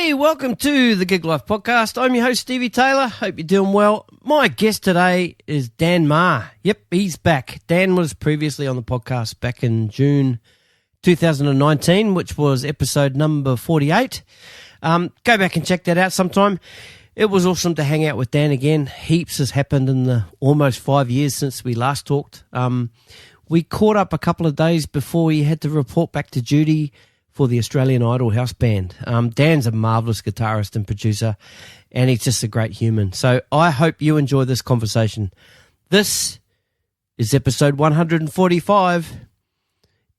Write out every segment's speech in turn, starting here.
Hey, welcome to the Gig Life Podcast. I'm your host, Stevie Taylor. Hope you're doing well. My guest today is Dan Maher. Yep, he's back. Dan was previously on the podcast back in June 2019, which was episode number 48. Go back and check that out sometime. It was awesome to hang out with Dan again. Heaps has happened in the almost 5 years since we last talked. We caught up a couple of days before he had to report back to duty for the Australian Idol house band. Dan's a marvellous guitarist and producer, and he's just a great human. So I hope you enjoy this conversation. This is episode 145.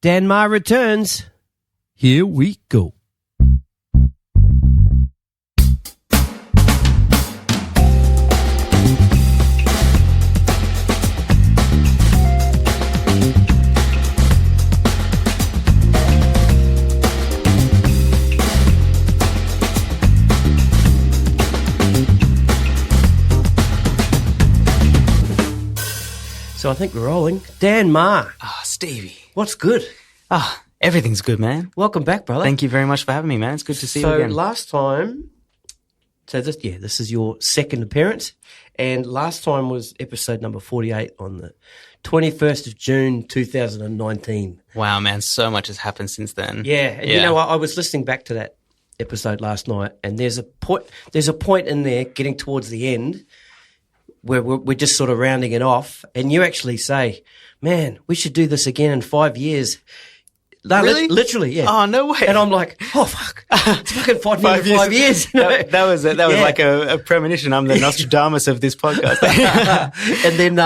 Dan Maher returns. Here we go. So I think we're rolling. Dan Maher. Stevie. What's good? Everything's good, man. Welcome back, brother. Thank you very much for having me, man. It's good to see you again. So last time, this is your second appearance, and last time was episode number 48 on the 21st of June 2019. Wow, man, so much has happened since then. Yeah, and you know what? I was listening back to that episode last night, and there's a point in there getting towards the end where we're just sort of rounding it off, and you actually say, man, we should do this again in 5 years. No, really? Literally, yeah. Oh, no way. And I'm like, oh, fuck. It's fucking 5 years. That was like a premonition. I'm the Nostradamus of this podcast. and then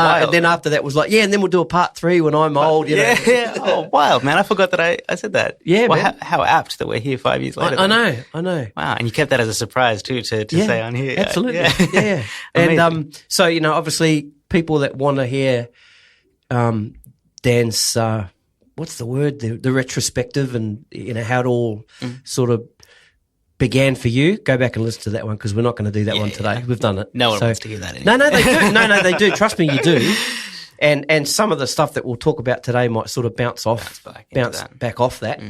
after that was like, and then we'll do a part 3 when I'm old, you know. Yeah. Oh, wild, man. I forgot that I said that. Yeah, well, man. How apt that we're here 5 years later. I know. Wow, and you kept that as a surprise too to say on here. Absolutely. Yeah. And so, you know, obviously people that want to hear Dan's what's the word? The retrospective and, you know, how it all sort of began for you. Go back and listen to that one because we're not going to do that one today. Yeah. We've done it. No one wants to hear that anymore. No, they do. No, they do. Trust me, you do. And some of the stuff that we'll talk about today might sort of bounce back off that.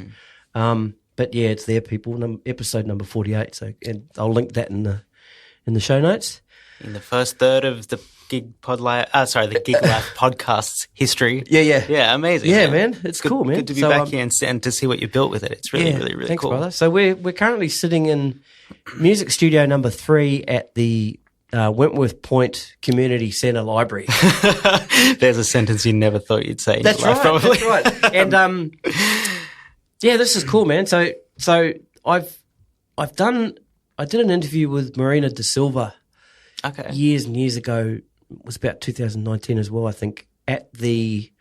But yeah, it's there, people. Episode number 48. So, and I'll link that in the show notes. In the first third of the Gig Life podcast's history. Yeah, amazing. Yeah, man. It's good, cool, man. Good to be back here and to see what you've built with it. It's really, really thanks, cool. Brother. So we're currently sitting in music studio number 3 at the Wentworth Point Community Centre Library. There's a sentence you never thought you'd say in That's your life, probably. That's right. And this is cool, man. So I did an interview with Marina De Silva. Okay. Years and years ago. It was about 2019 as well, I think, at the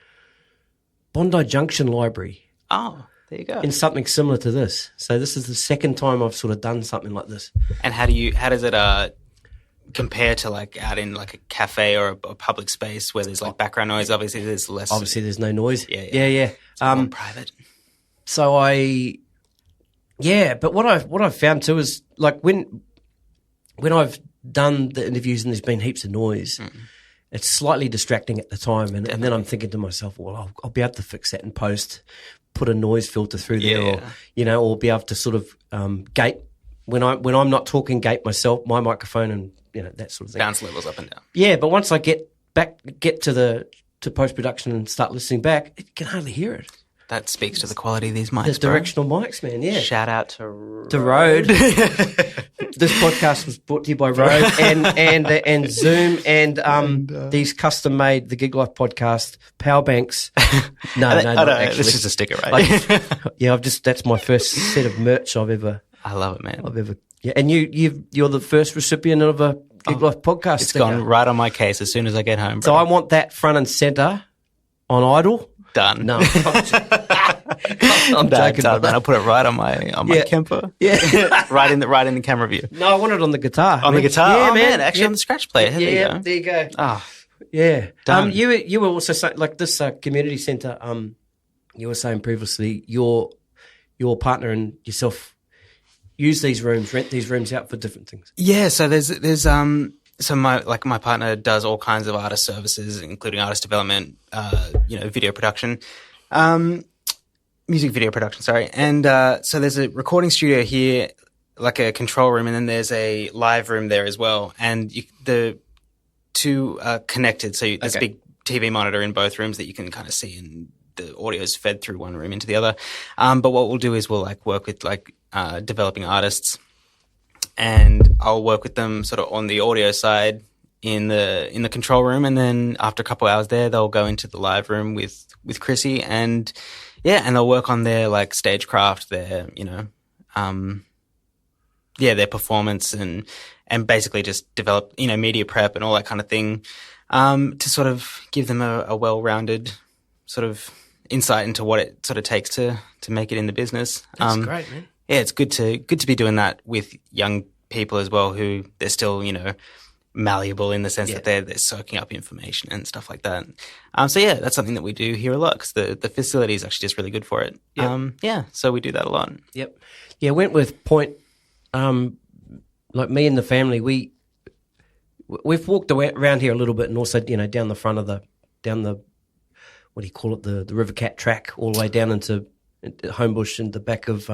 Bondi Junction Library. Oh, there you go. In something similar to this. So this is the second time I've sort of done something like this. And how does it compare to like out in like a cafe or a public space where there's like background noise? Obviously there's less. Obviously there's no noise. Yeah. It's more private. So but what I've found too is like when I've done the interviews and there's been heaps of noise, it's slightly distracting at the time, and then I'm thinking to myself, well, I'll be able to fix that in post, put a noise filter through there, or be able to sort of gate when I'm not talking, gate myself, my microphone, and that sort of thing. Bounce levels up and down. Yeah, but once I get to post production and start listening back, you can hardly hear it. That speaks to the quality of these mics. The directional mics, man, yeah. Shout out to Rode. This podcast was brought to you by Rode and Zoom and these custom-made, the Gig Life podcast, power banks. No, not actually. This is a sticker, right? That's my first set of merch I've ever. I love it, man. And you're the first recipient of a Gig Life podcast. It's gone right on my case as soon as I get home, bro. So I want that front and centre on Idol. Done. No, I'm joking. Done, man. I'll put it right on my Kemper. Yeah, right in the camera view. No, I want it on the guitar. On the guitar? Yeah, oh, man. Actually, on the scratch player. There you go. Oh, yeah. Done. You were also saying, like this community centre. You were saying previously, your partner and yourself use these rooms, rent these rooms out for different things. Yeah. So there's So my partner does all kinds of artist services, including artist development, video production, music video production. Sorry, and so there's a recording studio here, like a control room, and then there's a live room there as well. And the two are connected. So there's a big TV monitor in both rooms that you can kind of see, and the audio is fed through one room into the other. But what we'll do is we'll like work with like developing artists, and I'll work with them sort of on the audio side in the control room, and then after a couple hours there, they'll go into the live room with Chrissy, and they'll work on their like stagecraft, their their performance, and basically just develop media prep and all that kind of thing, to sort of give them a well-rounded sort of insight into what it sort of takes to make it in the business. That's great, man. Yeah, it's good to be doing that with young people as well, who they're still malleable in the sense that they're soaking up information and stuff like that. So that's something that we do here a lot, because the facility is actually just really good for it. Yep. So we do that a lot. Yep. Yeah, Wentworth Point, like me and the family, we've walked around here a little bit, and also down the front of the what do you call it, the River Cat track, all the way down into Homebush and the back of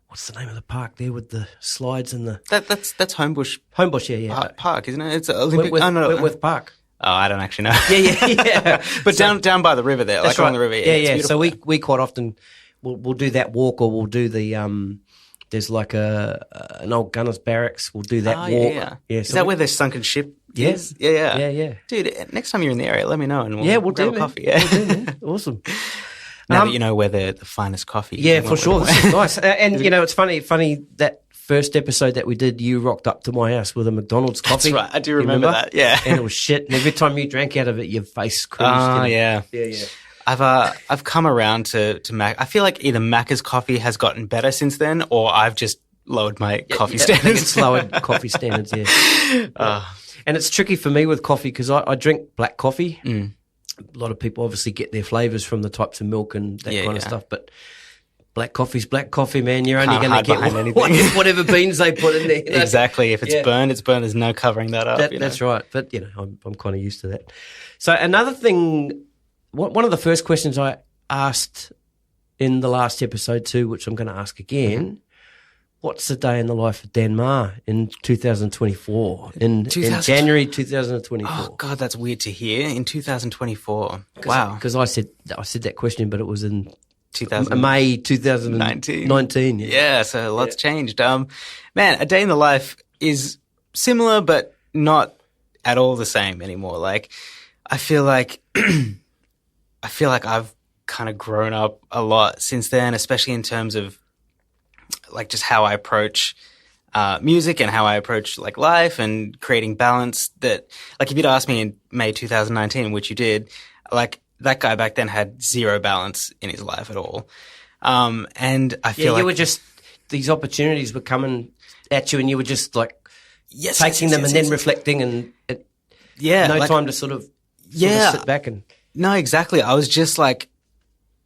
what's the name of the park there with the slides and the that's Homebush. Homebush, yeah. Park, isn't it? It's Olympic. Wentworth Park. Oh, I don't actually know. Yeah. But down by the river there, like right. Along the river. Yeah. So we quite often we'll do that walk, or we'll do the there's like an old gunner's barracks. We'll do that walk. Yeah. Is that where the sunken ship is? Yeah. Dude, next time you're in the area, let me know, and we'll grab a coffee. Yeah, we'll do, man. Awesome. Now that you know where the finest coffee is. Yeah, for sure. This is nice. And, it's funny that first episode that we did, you rocked up to my house with a McDonald's coffee. That's right. I do remember that, yeah. And it was shit. And every time you drank out of it, your face cruised. Oh, yeah. Yeah. I've come around to Mac. I feel like either Macca's coffee has gotten better since then, or I've just lowered my coffee standards. I think it's lowered coffee standards, yeah. And it's tricky for me with coffee, because I drink black coffee. A lot of people obviously get their flavours from the types of milk and that kind of stuff, but black coffe's black coffee, man. You're only going to get whatever beans they put in there. Exactly. If it's burned, it's burned. There's no covering that up. That's right. But, I'm kind of used to that. So another thing, one of the first questions I asked in the last episode too, which I'm going to ask again, what's the day in the life of Dan Maher in 2024? In January 2024. Oh God, that's weird to hear. In 2024. Wow. Because I said that question, but it was in May 2019. Yeah, so a lot's changed. Man, a day in the life is similar, but not at all the same anymore. Like, I feel like I've kind of grown up a lot since then, especially in terms of like just how I approach music and how I approach like life and creating balance. That, like, if you'd asked me in May 2019, which you did, like, that guy back then had zero balance in his life at all. And I feel like you were just, these opportunities were coming at you, and you were just like taking them and then reflecting, and time to sort of sit back and. No, exactly. I was just like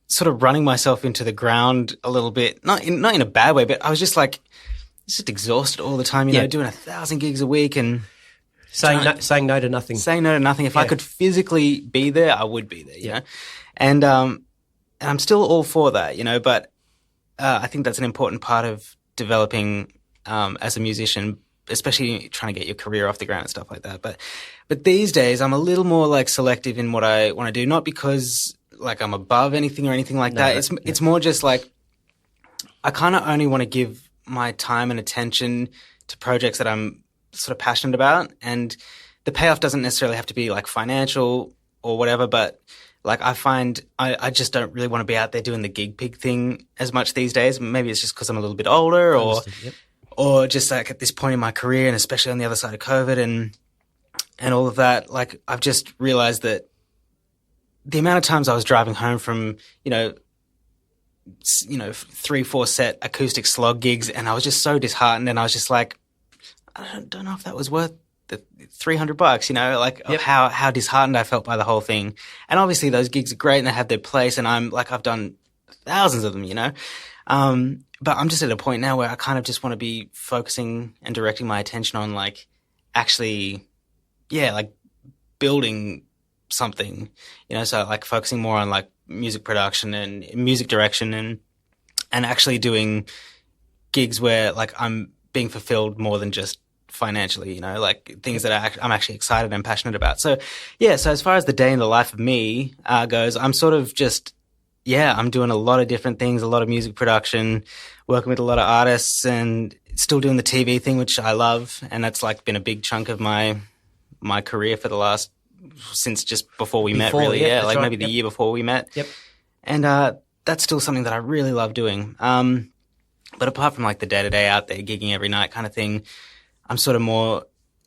sort of running myself into the ground a little bit, not in a bad way, but I was just like, just exhausted all the time, doing 1,000 gigs a week and saying no to nothing. Saying no to nothing. If I could physically be there, I would be there, you know? And I'm still all for that, but I think that's an important part of developing as a musician, especially trying to get your career off the ground and stuff like that. But these days I'm a little more like selective in what I want to do, not because like I'm above anything or anything like that. It's more just like I kind of only want to give my time and attention to projects that I'm sort of passionate about, and the payoff doesn't necessarily have to be like financial or whatever, but like I find I just don't really want to be out there doing the gig pig thing as much these days. Maybe it's just because I'm a little bit older or just like at this point in my career, and especially on the other side of COVID and all of that, like I've just realized that the amount of times I was driving home from, 3-4 set acoustic slog gigs, and I was just so disheartened, and I was just like, I don't know if that was worth the $300, how disheartened I felt by the whole thing. And obviously those gigs are great and they have their place, and I've done thousands of them, but I'm just at a point now where I kind of just want to be focusing and directing my attention on like actually, like building something, so like focusing more on like music production and music direction and actually doing gigs where like I'm being fulfilled more than just financially, you know, like things that I'm actually excited and passionate about. So yeah, so as far as the day in the life of me goes, I'm sort of just, I'm doing a lot of different things, a lot of music production, working with a lot of artists, and still doing the TV thing, which I love. And that's like been a big chunk of my career for the last, since just before we met, really. Yeah, like maybe the year before we met. Yep. And that's still something that I really love doing. But apart from like the day-to-day out there gigging every night kind of thing, I'm sort of more,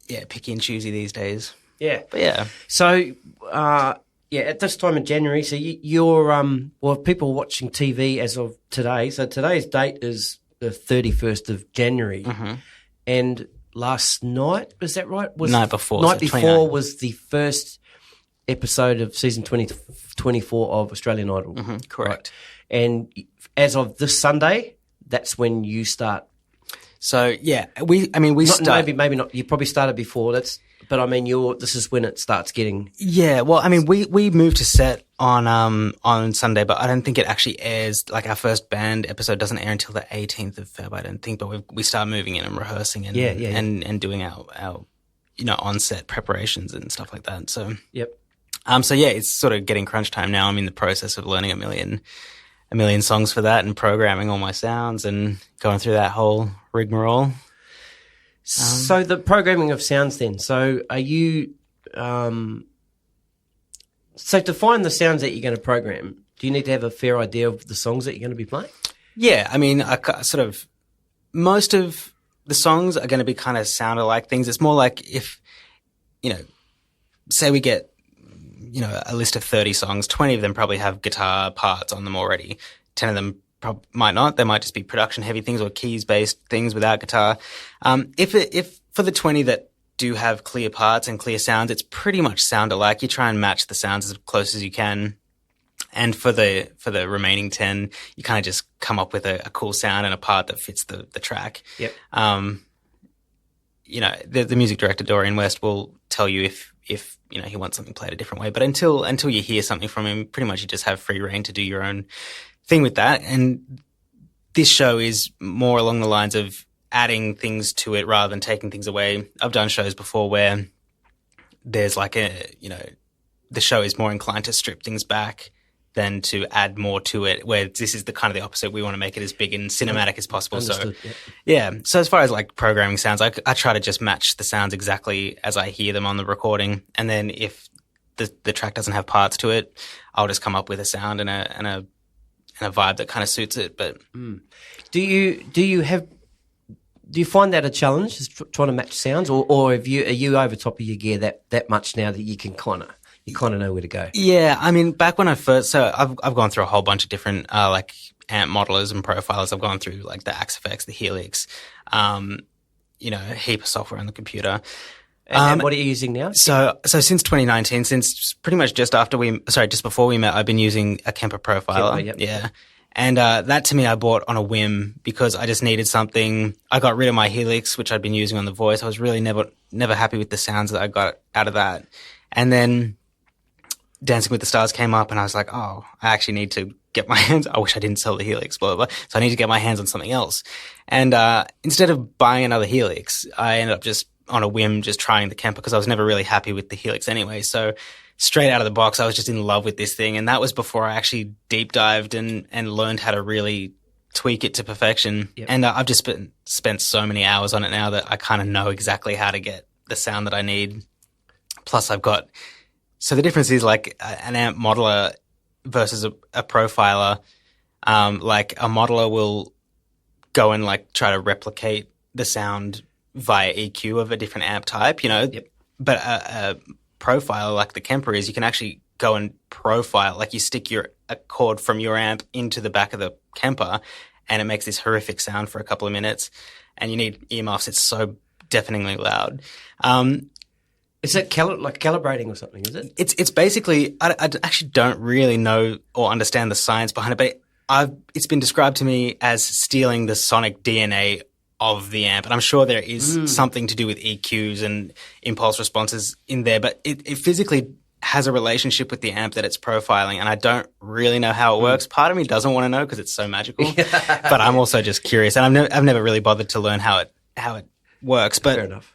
picky and choosy these days. Yeah. But yeah. So, at this time of January, so you're, people watching TV as of today, so today's date is the 31st of January. Mm-hmm. And last night, was that right? Night before. Night before was the first episode of season 24 of Australian Idol. Mm-hmm, correct. Right? And as of this Sunday, that's when you start. So we start. Maybe not. You probably started before. But I mean, this is when it starts getting. Yeah, well, I mean, we moved to set on Sunday, but I don't think it actually airs. Like our first band episode doesn't air until the 18th of Feb, I don't think. But we start moving in and rehearsing and and doing our on set preparations and stuff like that. So yep. It's sort of getting crunch time now. I'm in the process of learning a million songs for that and programming all my sounds and going through that whole rigmarole. So the programming of sounds then. So are you so to find the sounds that you're going to program, do you need to have a fair idea of the songs that you're going to be playing? Yeah, I mean, most of the songs are going to be kind of sound alike things. It's more like if, say we get, a list of 30 songs, 20 of them probably have guitar parts on them already. 10 of them might not. They might just be production heavy things or keys based things without guitar. If for the 20 that do have clear parts and clear sounds, it's pretty much sound alike. You try and match the sounds as close as you can. And for the remaining 10, you kind of just come up with a cool sound and a part that fits the track. Yep. The music director Dorian West will tell you if he wants something played a different way. But until you hear something from him, pretty much you just have free reign to do your own thing with that. And this show is more along the lines of adding things to it rather than taking things away. I've done shows before where there's like the show is more inclined to strip things back than to add more to it, where this is the kind of the opposite. We want to make it as big and cinematic as possible. Understood, so so as far as like programming sounds, I try to just match the sounds exactly as I hear them on the recording. And then if the track doesn't have parts to it, I'll just come up with a sound and a vibe that kind of suits it. But do you find that a challenge, just trying to match sounds, or are you over top of your gear that much now that you can kind of know where to go? Yeah, I mean, back when I've gone through a whole bunch of different like amp modelers and profilers. I've gone through like the Axe-Fx, the Helix, a heap of software on the computer. And what are you using now? So since 2019, since pretty much just before we met, I've been using a Kemper profiler. Kemper, yep. Yeah. And that to me I bought on a whim because I just needed something. I got rid of my Helix, which I'd been using on the Voice. I was really never happy with the sounds that I got out of that. And then Dancing with the Stars came up and I was like, oh, I actually need to get my hands. I wish I didn't sell the Helix, blah, blah, blah. So I need to get my hands on something else. And instead of buying another Helix, I ended up just on a whim just trying the Kemper because I was never really happy with the Helix anyway. So straight out of the box, I was just in love with this thing. And that was before I actually deep dived and learned how to really tweak it to perfection. Yep. And I've just spent so many hours on it now that I kind of know exactly how to get the sound that I need. Plus so the difference is like an amp modeler versus a profiler. Like a modeler will go and like try to replicate the sound via EQ of a different amp type, Yep. But a profiler like the Kemper is, you can actually go and profile, like you stick a cord from your amp into the back of the Kemper and it makes this horrific sound for a couple of minutes and you need earmuffs. It's so deafeningly loud. Is that calibrating or something, is it? It's basically, I actually don't really know or understand the science behind it, but it's been described to me as stealing the sonic DNA of the amp. And I'm sure there is something to do with EQs and impulse responses in there, but it physically has a relationship with the amp that it's profiling, and I don't really know how it works. Part of me doesn't want to know because it's so magical, but I'm also just curious, and I've never really bothered to learn how it works. But Fair enough.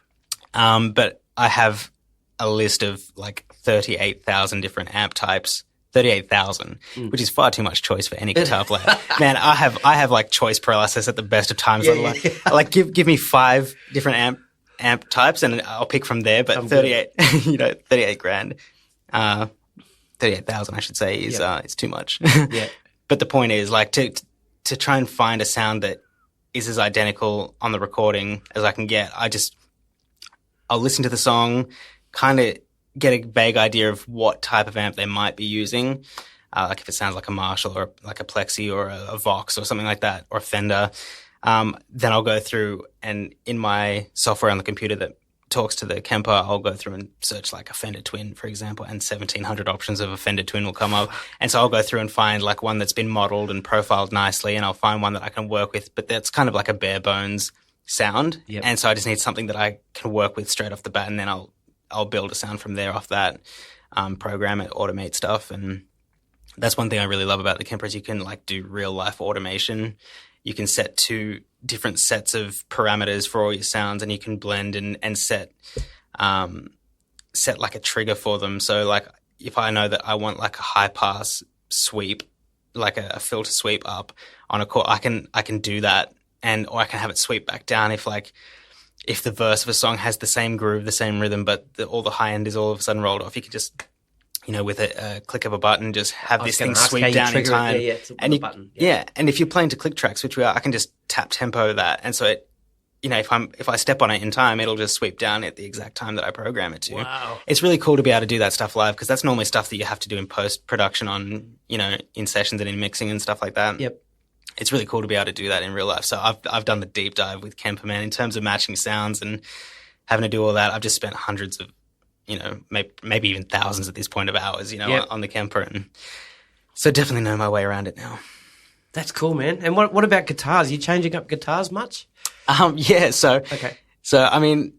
But I have a list of like 38,000 different amp types. 38,000, which is far too much choice for any guitar player. Man, I have like choice paralysis at the best of times. Like give me 5 different amp types and I'll pick from there. But 38, 38 grand, 38,000, I should say, is too much. Yeah. But the point is, like, to try and find a sound that is as identical on the recording as I can get. I'll listen to the song, kind of get a vague idea of what type of amp they might be using. Like if it sounds like a Marshall or like a Plexi or a Vox or something like that, or a Fender. Then I'll go through and in my software on the computer that talks to the Kemper, I'll go through and search like a Fender Twin, for example, and 1,700 options of a Fender Twin will come up. And so I'll go through and find like one that's been modeled and profiled nicely, and I'll find one that I can work with, but that's kind of like a bare bones sound. Yep. And so I just need something that I can work with straight off the bat, and then I'll build a sound from there off that, program it, automate stuff. And that's one thing I really love about the Kemper is you can like do real life automation. You can set 2 different sets of parameters for all your sounds, and you can blend and set like a trigger for them. So like if I know that I want like a high pass sweep, like a filter sweep up on a chord, I can do that, or I can have it sweep back down if the verse of a song has the same groove, the same rhythm, but all the high end is all of a sudden rolled off. You can just, with a click of a button, just have this thing sweep down in time. And a button. Yeah. And if you're playing to click tracks, which we are, I can just tap tempo that. And so it, if I step on it in time, it'll just sweep down at the exact time that I program it to. Wow. It's really cool to be able to do that stuff live, because that's normally stuff that you have to do in post-production on, in sessions and in mixing and stuff like that. Yep. It's really cool to be able to do that in real life. So I've done the deep dive with Kemper, man, in terms of matching sounds and having to do all that. I've just spent hundreds of, maybe even thousands at this point of hours, on the Kemper. And so definitely know my way around it now. That's cool, man. And what about guitars? Are you changing up guitars much? Yeah. So, okay. So, I mean,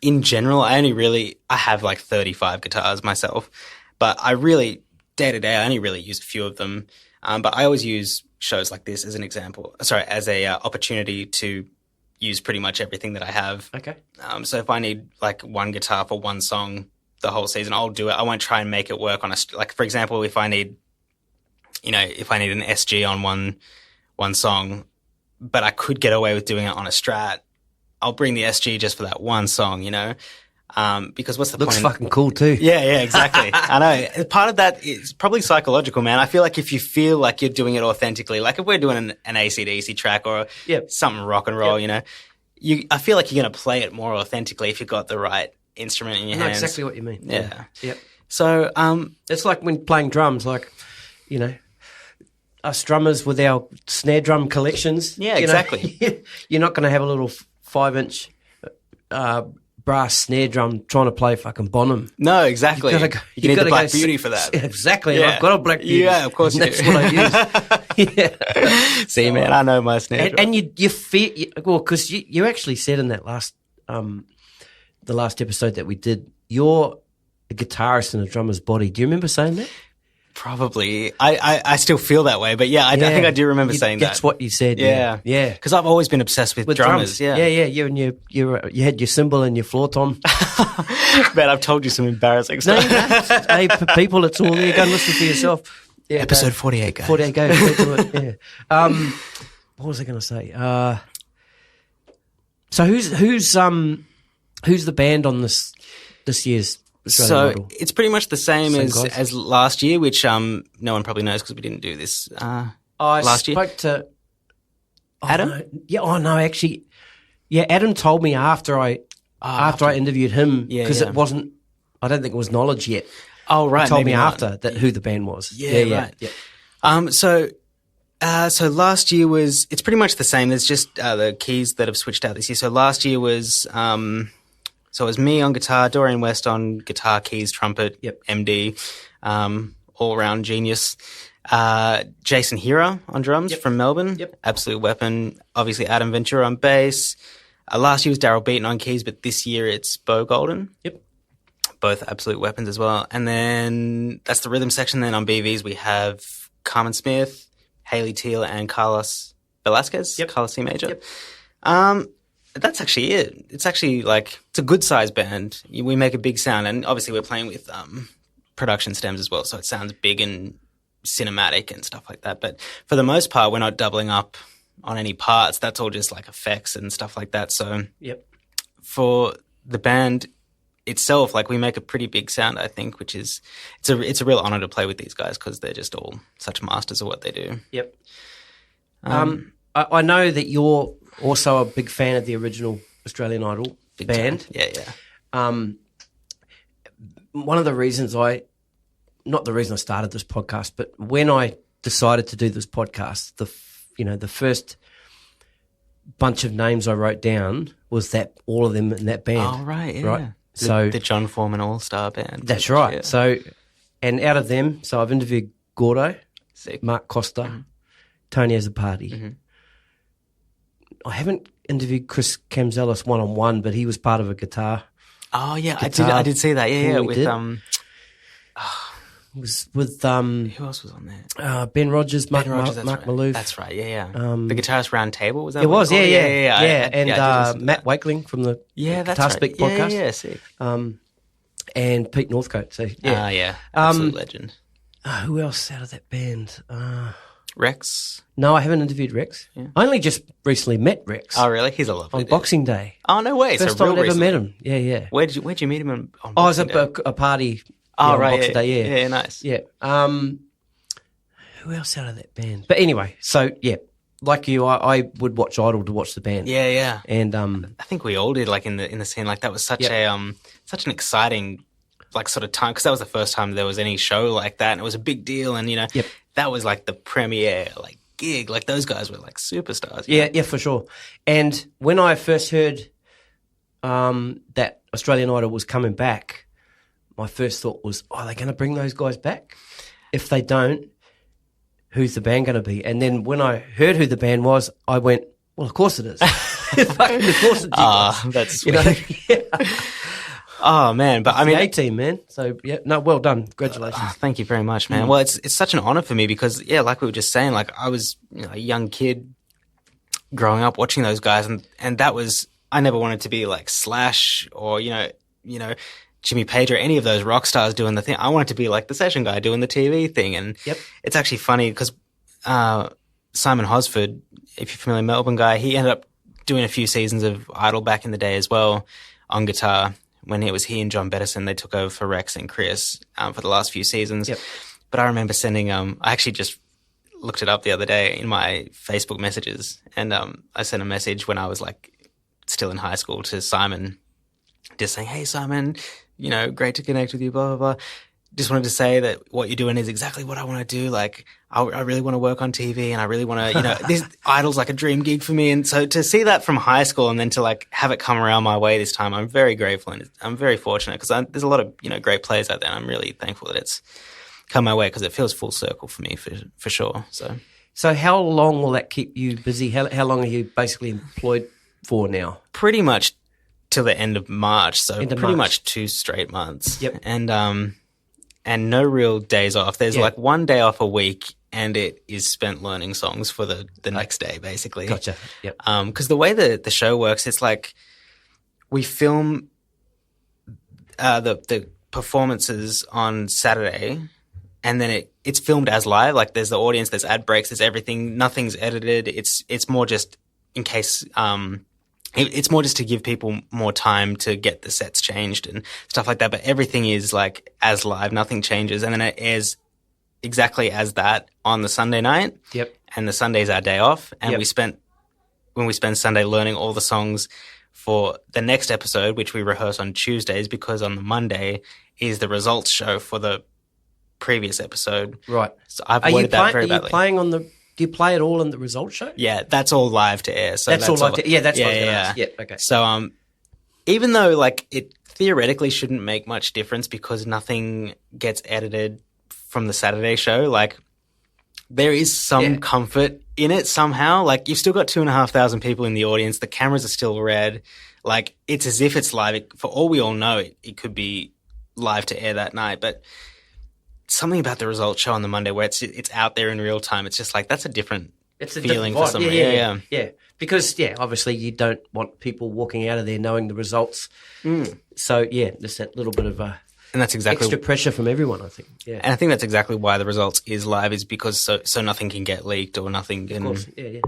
in general, I have like 35 guitars myself, but day to day, I only really use a few of them. But I always use shows like this as an example, as a opportunity to use pretty much everything that I have. Okay. So if I need like one guitar for one song the whole season, I'll do it. I won't try and make it work on for example, if I need an SG on one song, but I could get away with doing it on a Strat, I'll bring the SG just for that one song, because what's the point? Looks fucking cool too. Yeah, exactly. I know. Part of that is probably psychological, man. I feel like if you feel like you're doing it authentically, like if we're doing an AC/DC track or something rock and roll, I feel like you're going to play it more authentically if you've got the right instrument in your hands. Exactly what you mean. Yeah. Yep. So, it's like when playing drums, like, us drummers with our snare drum collections. Yeah, exactly. You're not going to have a little 5-inch brass snare drum trying to play fucking Bonham. No, exactly. You need the Black Beauty for that. Exactly. Yeah. I've got a Black Beauty. Yeah, of course you do. That's what I use. Yeah. See, man, I know my snare drum. And you feel, because you actually said in that the last episode that we did, you're a guitarist in a drummer's body. Do you remember saying that? Probably. I still feel that way, but I think I do remember saying that. That's what you said. Yeah. Because I've always been obsessed with drummers. Yeah. You had your cymbal and your floor tom. Man, I've told you some embarrassing stuff. No, hey, people, it's all there. Go and listen for yourself. Yeah, Episode 48, guys. 48, go do it. Yeah. What was I going to say? So who's the band on this year's Australian model? It's pretty much the same as last year, which no one probably knows because we didn't do this last year. I spoke to Adam. Actually, Adam told me after I interviewed him, because it wasn't. I don't think it was knowledge yet. Oh right, he told me after that who the band was. Right. Yeah. So last year it's pretty much the same. There's just the keys that have switched out this year. So last year was. So it was me on guitar, Dorian West on guitar, keys, trumpet, MD, all-round genius. Jason Hira on drums from Melbourne, absolute weapon. Obviously Adam Ventura on bass. Last year was Daryl Beaton on keys, but this year it's Bo Golden. both absolute weapons as well. And then that's the rhythm section. Then on BVs we have Carmen Smith, Haley Teal, and Carlos Velasquez. Yep. Carlos C Major. Yep. That's actually it. It's actually like it's a good sized band. We make a big sound, and obviously we're playing with production stems as well, so it sounds big and cinematic and stuff like that. But for the most part, we're not doubling up on any parts. That's all just like effects and stuff like that. So for the band itself, like we make a pretty big sound, I think, which is it's a real honor to play with these guys because they're just all such masters of what they do. Yep. I know that you're also a big fan of the original Australian Idol band. Yeah, yeah. One of the reasons not the reason I started this podcast, but when I decided to do this podcast, the first bunch of names I wrote down was that all of them in that band. Oh, right, yeah. Right? The John Foreman All-Star Band. That's right. Yeah. So, and out of them, so I've interviewed Gordo, Sick. Mark Costa, Tony Azzopardi. I haven't interviewed Chris Camzelis one-on-one, but he was part of a guitar. Oh, yeah, I did see that. Yeah, with It was with who else was on there? Ben Rogers, Mark Rogers, that's right. Malouf. That's right. Yeah. The Guitarist Round Table, was that? It what was, called? yeah. And I did Matt Wakeling from the that's Guitar right. Speak podcast. Yeah, sick. And Pete Northcote. So yeah, yeah, absolute legend. Who else out of that band? Rex. No, I haven't interviewed Rex. Yeah. I only just recently met Rex. Oh, really? He's a lovely on dude. Boxing Day. Oh, no way! First so time I ever recently. met him. Yeah. Where'd you meet him on I was Boxing at Day? a party. Oh, on right. Boxing Day. Yeah, nice. Yeah. Who else out of that band? But anyway, so yeah, like you, I would watch Idol to watch the band. Yeah. And I think we all did. Like in the scene, like that was such such an exciting like sort of time because that was the first time there was any show like that, and it was a big deal. And that was like the premiere like gig. Like those guys were like superstars. Yeah, for sure. And when I first heard that Australian Idol was coming back, my first thought was, are they going to bring those guys back? If they don't, who's the band going to be? And then when I heard who the band was, I went, well, of course it is. Of course it's that's sweet. Yeah. Oh, man. But I mean, the A-team, man. So, yeah, no, well done. Congratulations. Thank you very much, man. Well, it's such an honor for me because, yeah, like we were just saying, like I was a young kid growing up watching those guys, and that was, I never wanted to be like Slash or, Jimmy Page or any of those rock stars doing the thing. I wanted to be like the session guy doing the TV thing. And it's actually funny because Simon Hosford, if you're familiar, Melbourne guy, he ended up doing a few seasons of Idol back in the day as well on guitar. When it was he and John Bettison, they took over for Rex and Chris for the last few seasons. But I remember sending, I actually just looked it up the other day in my Facebook messages, and I sent a message when I was like still in high school to Simon, just saying, hey, Simon, great to connect with you, blah, blah, blah. Just wanted to say that what you're doing is exactly what I want to do. Like, I really want to work on TV and I really want to, this Idol's like a dream gig for me. And so to see that from high school and then to like have it come around my way this time, I'm very grateful and I'm very fortunate because there's a lot of, great players out there. And I'm really thankful that it's come my way because it feels full circle for me for sure. So how long will that keep you busy? How long are you basically employed for now? Pretty much till the end of March. So pretty much 2 straight months. And no real days off. There's like 1 day off a week and it is spent learning songs for the next day, basically. Gotcha. Yep. Because the way the show works, it's like we film the performances on Saturday and then it's filmed as live. Like there's the audience, there's ad breaks, there's everything. Nothing's edited. It's more just in case it's more just to give people more time to get the sets changed and stuff like that. But everything is like as live, nothing changes. And then it airs exactly as that on the Sunday night. And the Sunday's our day off. And when we spend Sunday learning all the songs for the next episode, which we rehearse on Tuesdays because on the Monday is the results show for the previous episode. Right. So I've worded that very badly. Are you playing on the... Do you play it all in the results show? Yeah, that's all live to air. So that's all live to air. Yeah, that's what I was going to ask. Yeah, okay. So even though like it theoretically shouldn't make much difference because nothing gets edited from the Saturday show, like there is some comfort in it somehow. Like you've still got 2,500 people in the audience. The cameras are still red. Like it's as if it's live. For all we all know, it could be live to air that night. But something about the results show on the Monday where it's out there in real time. It's just like that's a different feeling for someone. Yeah. Because obviously you don't want people walking out of there knowing the results. So there's that little bit of and that's exactly extra pressure from everyone, I think. Yeah, and I think that's exactly why the results is live, is because so nothing can get leaked or nothing can. Of course, yeah.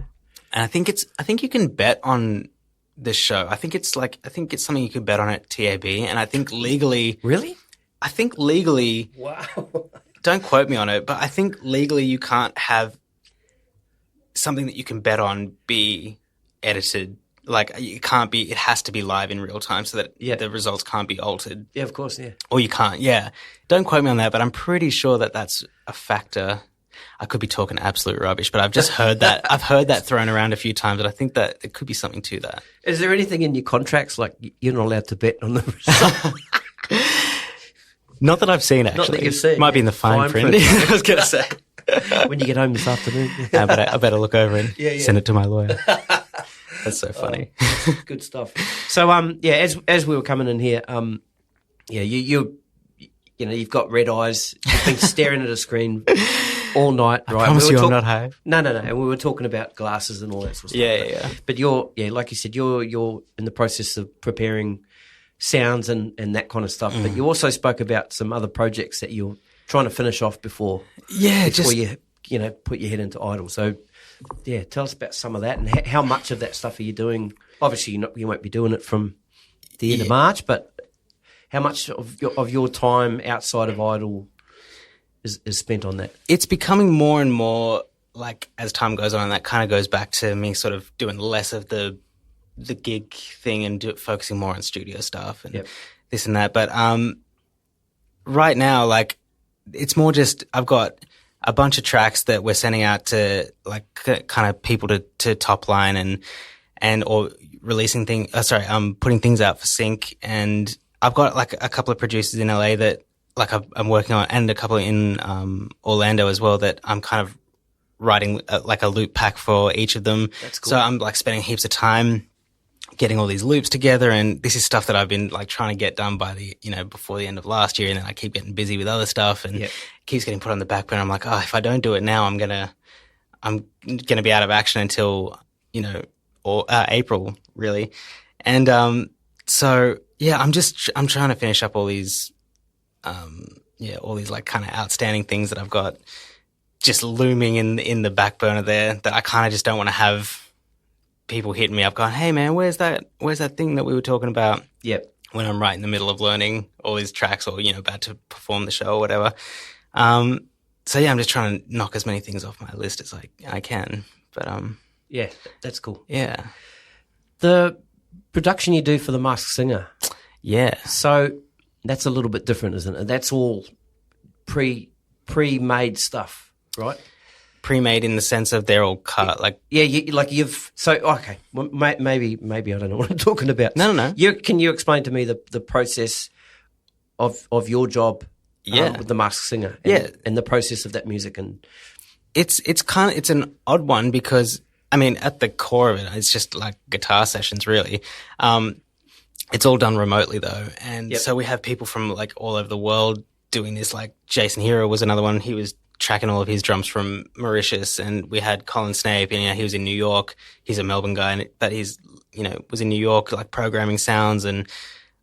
And I think you can bet on this show. I think it's something you can bet on at TAB, and I think legally. Really? I think legally. Wow. Don't quote me on it, but I think legally you can't have something that you can bet on be edited. Like it can't be. It has to be live in real time so that the results can't be altered. Yeah, of course. Yeah. Or you can't. Yeah. Don't quote me on that, but I'm pretty sure that that's a factor. I could be talking absolute rubbish, but I've just heard that. I've heard that thrown around a few times, and I think that there could be something to that. Is there anything in your contracts like you're not allowed to bet on the result? Not that I've seen, actually. Not that you've seen. Might be in the fine print. I was going to say. When you get home this afternoon. I better look over and send it to my lawyer. That's so funny. Good stuff. So, as we were coming in here, you've got red eyes. You've been staring at a screen all night. I promise you I'm not high. No. And we were talking about glasses and all that sort of stuff. Yeah. But you're, like you said, you're in the process of preparing sounds and that kind of stuff. But you also spoke about some other projects that you're trying to finish off before you put your head into Idol. So, tell us about some of that and how much of that stuff are you doing? Obviously, you won't be doing it from the end of March, but how much of your time outside of Idol is spent on that? It's becoming more and more like as time goes on, and that kind of goes back to me sort of doing less of the gig thing and focusing more on studio stuff and this and that. But right now, like it's more just I've got a bunch of tracks that we're sending out to like kind of people to top line and or releasing putting things out for sync. And I've got like a couple of producers in LA that like I'm working on, and a couple in Orlando as well that I'm kind of writing like a loop pack for each of them. That's cool. So I'm like spending heaps of time getting all these loops together, and this is stuff that I've been like trying to get done by before the end of last year, and then I keep getting busy with other stuff and it keeps getting put on the back burner. I'm like, if I don't do it now, I'm gonna be out of action until April really. And I'm trying to finish up all these like kind of outstanding things that I've got just looming in the back burner there that I kind of just don't want to have people hitting me up going, hey man, where's that thing that we were talking about? Yep. When I'm right in the middle of learning all these tracks or, about to perform the show or whatever. I'm just trying to knock as many things off my list as I can. But yeah, that's cool. Yeah. The production you do for The Masked Singer. Yeah. So that's a little bit different, isn't it? That's all pre-made stuff, right? Pre-made in the sense of they're all cut, like maybe I don't know what I'm talking about. No. Can you explain to me the process of your job with The Masked Singer? And the process of that music, and it's an odd one because I mean at the core of it, it's just like guitar sessions really. It's all done remotely though, and so we have people from like all over the world doing this. Like Jason Hero was another one. He was tracking all of his drums from Mauritius, and we had Colin Snape, and he was in New York. He's a Melbourne guy, but he's was in New York like programming sounds, and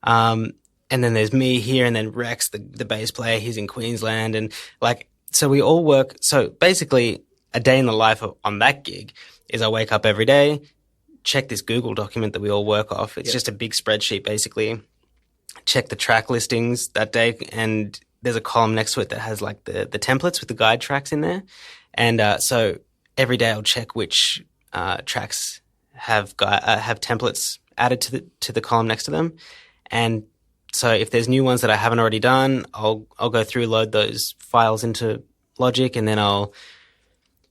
then there's me here, and then Rex, the bass player, he's in Queensland, and like so we all work. So basically, a day in the life on that gig is I wake up every day, check this Google document that we all work off. It's just a big spreadsheet basically. Check the track listings that day, and there's a column next to it that has like the templates with the guide tracks in there. And so every day I'll check which tracks have templates added to the column next to them. And so if there's new ones that I haven't already done, I'll go through, load those files into Logic, and then I'll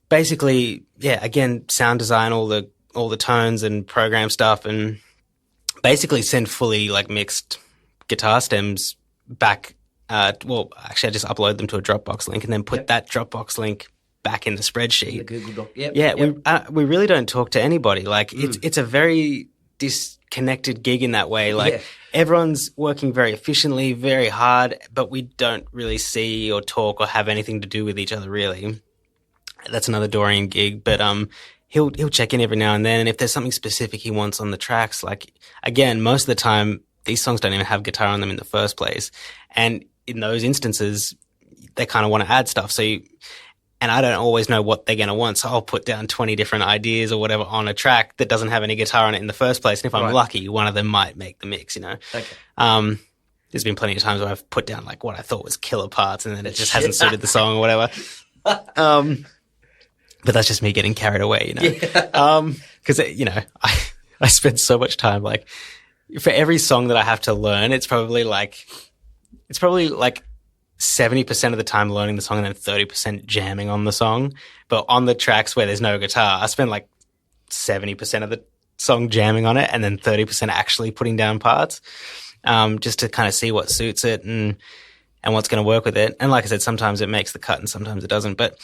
basically, again, sound design all the tones and program stuff, and basically send fully like mixed guitar stems back. Actually, I just upload them to a Dropbox link and then put that Dropbox link back in the spreadsheet. The Google Doc. We really don't talk to anybody. Like it's a very disconnected gig in that way. Like everyone's working very efficiently, very hard, but we don't really see or talk or have anything to do with each other really. That's another Dorian gig, but he'll check in every now and then, and if there's something specific he wants on the tracks, like again, most of the time these songs don't even have guitar on them in the first place, and in those instances they kind of want to add stuff. And I don't always know what they're going to want, so I'll put down 20 different ideas or whatever on a track that doesn't have any guitar on it in the first place, and if I'm lucky, one of them might make the mix, you know. Okay. There's been plenty of times where I've put down like what I thought was killer parts, and then it just hasn't suited the song or whatever. But that's just me getting carried away, you know. Because you know, I spend so much time, like, for every song that I have to learn, it's probably like 70% of the time learning the song and then 30% jamming on the song. But on the tracks where there's no guitar, I spend like 70% of the song jamming on it and then 30% actually putting down parts, just to kind of see what suits it and what's going to work with it. And like I said, sometimes it makes the cut and sometimes it doesn't. But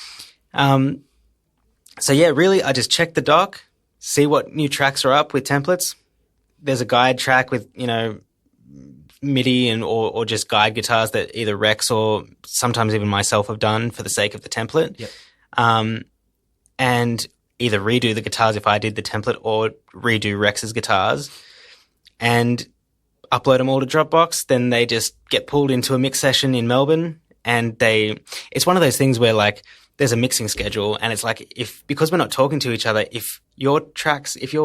so yeah, really, I just check the doc, see what new tracks are up with templates. There's a guide track with, you know, MIDI or just guide guitars that either Rex or sometimes even myself have done for the sake of the template. Yep. And either redo the guitars if I did the template or redo Rex's guitars and upload them all to Dropbox. Then they just get pulled into a mix session in Melbourne, and it's one of those things where like there's a mixing schedule, and it's like because we're not talking to each other, if your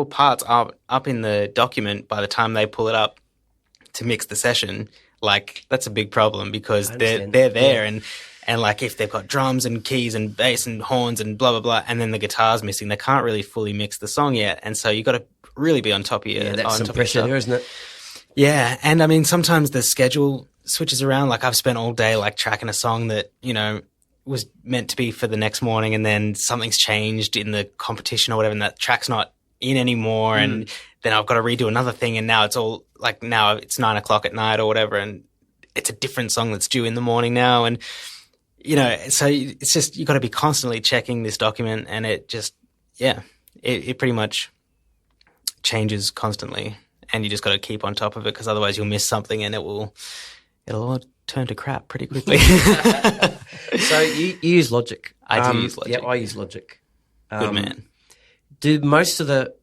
parts are up in the document by the time they pull it up to mix the session, like that's a big problem because they're there and like if they've got drums and keys and bass and horns and blah blah blah, and then the guitar's missing, they can't really fully mix the song yet, and so you got to really be on top of your. Yeah, that's some pressure there, isn't it? Yeah, and I mean sometimes the schedule switches around. Like I've spent all day like tracking a song that, you know, was meant to be for the next morning, and then something's changed in the competition or whatever, and that track's not in anymore, and then I've got to redo another thing, and now it's all like now it's 9 o'clock at night or whatever, and it's a different song that's due in the morning now, and you know, so it's just you got to be constantly checking this document, and it just it pretty much changes constantly, and you just got to keep on top of it because otherwise you'll miss something and it'll all turn to crap pretty quickly. So you use Logic. I do use Logic. Yeah, I use Logic. Good man. Do most of the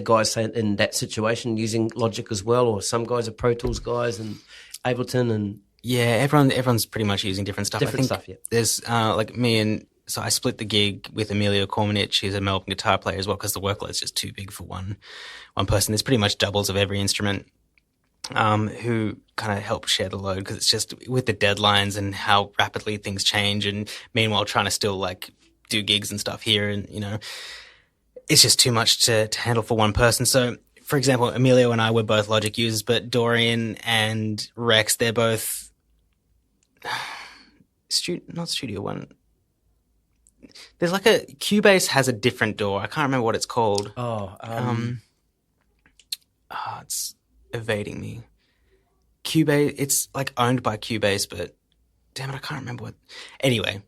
guys say in that situation using Logic as well, or some guys are Pro Tools guys and Ableton and everyone's pretty much using different stuff. Different stuff. Yeah. There's like me and so I split the gig with Emilio Kormanich. He's a Melbourne guitar player as well because the workload's just too big for one person. There's pretty much doubles of every instrument. Who kind of help share the load because it's just with the deadlines and how rapidly things change, and meanwhile trying to still like do gigs and stuff here, and you know, it's just too much to handle for one person. So, for example, Emilio and I were both Logic users, but Dorian and Rex, they're both not Studio One. There's like a Cubase has a different door. I can't remember what it's called. It's evading me. Cubase, it's like owned by Cubase, but damn it, I can't remember what. Anyway,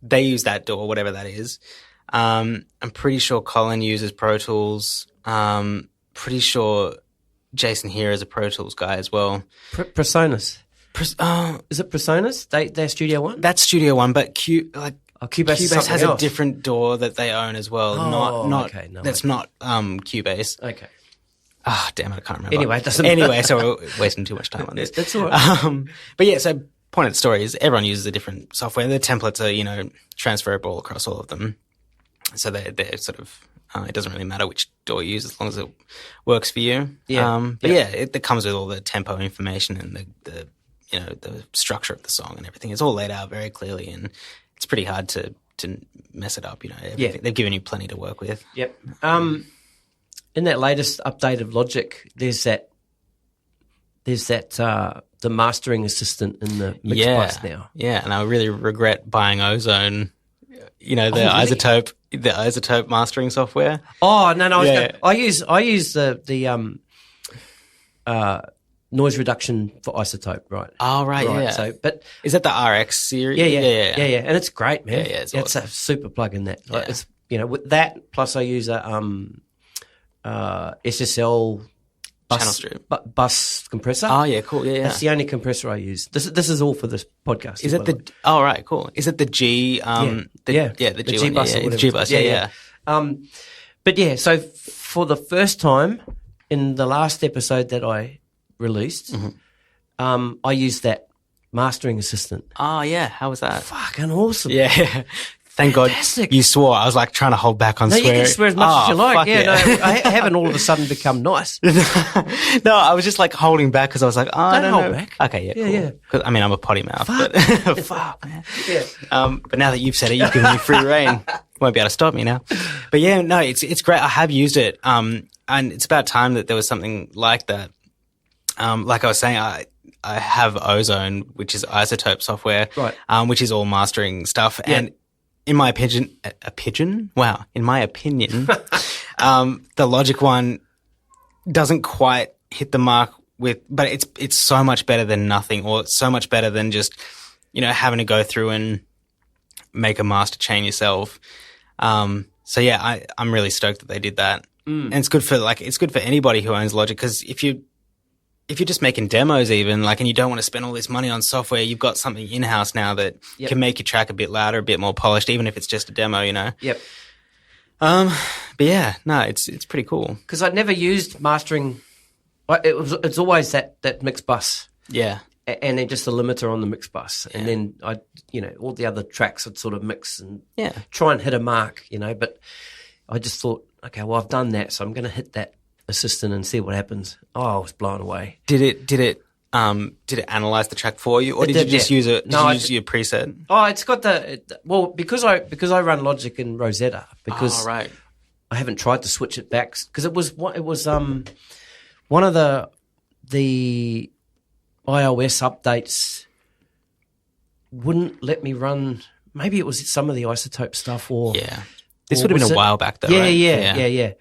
they use that DAW, whatever that is. I'm pretty sure Colin uses Pro Tools. Pretty sure Jason here is a Pro Tools guy as well. Presonus. Is it Presonus? They're Studio One? That's Studio One, but Cubase has else. A different DAW that they own as well. That's not Cubase. Okay. Damn it, I can't remember. Anyway, it doesn't Anyway, so we're wasting too much time on this. That's all right. But yeah, so point of the story is everyone uses a different software. The templates are, you know, transferable across all of them. So they're sort of, it doesn't really matter which DAW you use as long as it works for you. Yeah. It comes with all the tempo information and the you know, the structure of the song and everything. It's all laid out very clearly, and it's pretty hard to mess it up, you know. They've given you plenty to work with. Yep. In that latest update of Logic, there's that the mastering assistant in the mix bus now. Yeah, and I really regret buying Ozone. You know, the isotope mastering software. Oh no! I use the noise reduction for isotope, right? Oh right, yeah. So, but is that the RX series? Yeah, and it's great, man. Yeah, it's awesome. a super plug in that. Like, it's, you know, with that plus I use a SSL Channel strip. Bus compressor. Oh yeah, cool. Yeah, yeah. That's the only compressor I use. This is all for this podcast. Is it the? Oh right, cool. Is it the G? The G G bus. Yeah, the G bus. Yeah. But yeah, so for the first time in the last episode that I released, I used that mastering assistant. Oh yeah, how was that? Fucking awesome. Yeah. Thank God you swore. I was like trying to hold back on swearing. You can swear as much as you like. Yeah, no, I haven't all of a sudden become nice. No, I was just like holding back because I was like, don't hold back. Okay, yeah, cool. Yeah. 'Cause, I mean, I'm a potty mouth. Fuck. But fuck, man. Yeah. But now that you've said it, you've given me free reign. You won't be able to stop me now. But yeah, no, it's great. I have used it. And it's about time that there was something like that. Like I was saying, I have Ozone, which is isotope software, right? Which is all mastering stuff. Yeah. And in my opinion, in my opinion, the Logic one doesn't quite hit the mark but it's so much better than nothing, or so much better than just, having to go through and make a master chain yourself. So yeah, I'm really stoked that they did that. And it's good for anybody who owns Logic, because if you're just making demos even, and you don't want to spend all this money on software, you've got something in-house now that can make your track a bit louder, a bit more polished, even if it's just a demo, Yep. But yeah, no, it's pretty cool. Because I'd never used mastering. It's always that mix bus. Yeah. And then just the limiter on the mix bus. And then all the other tracks I'd sort of mix and try and hit a mark, but I just thought, okay, well, I've done that, so I'm going to hit that assistant and see what happens. Oh, I was blown away. Did it analyze the track for you, or did you just use it? Did you use your preset? Oh, it's got because I run Logic in Rosetta, because right. I haven't tried to switch it back, because it was one of the iOS updates wouldn't let me run. Maybe it was some of the isotope stuff, or this would have been a while back though. Yeah.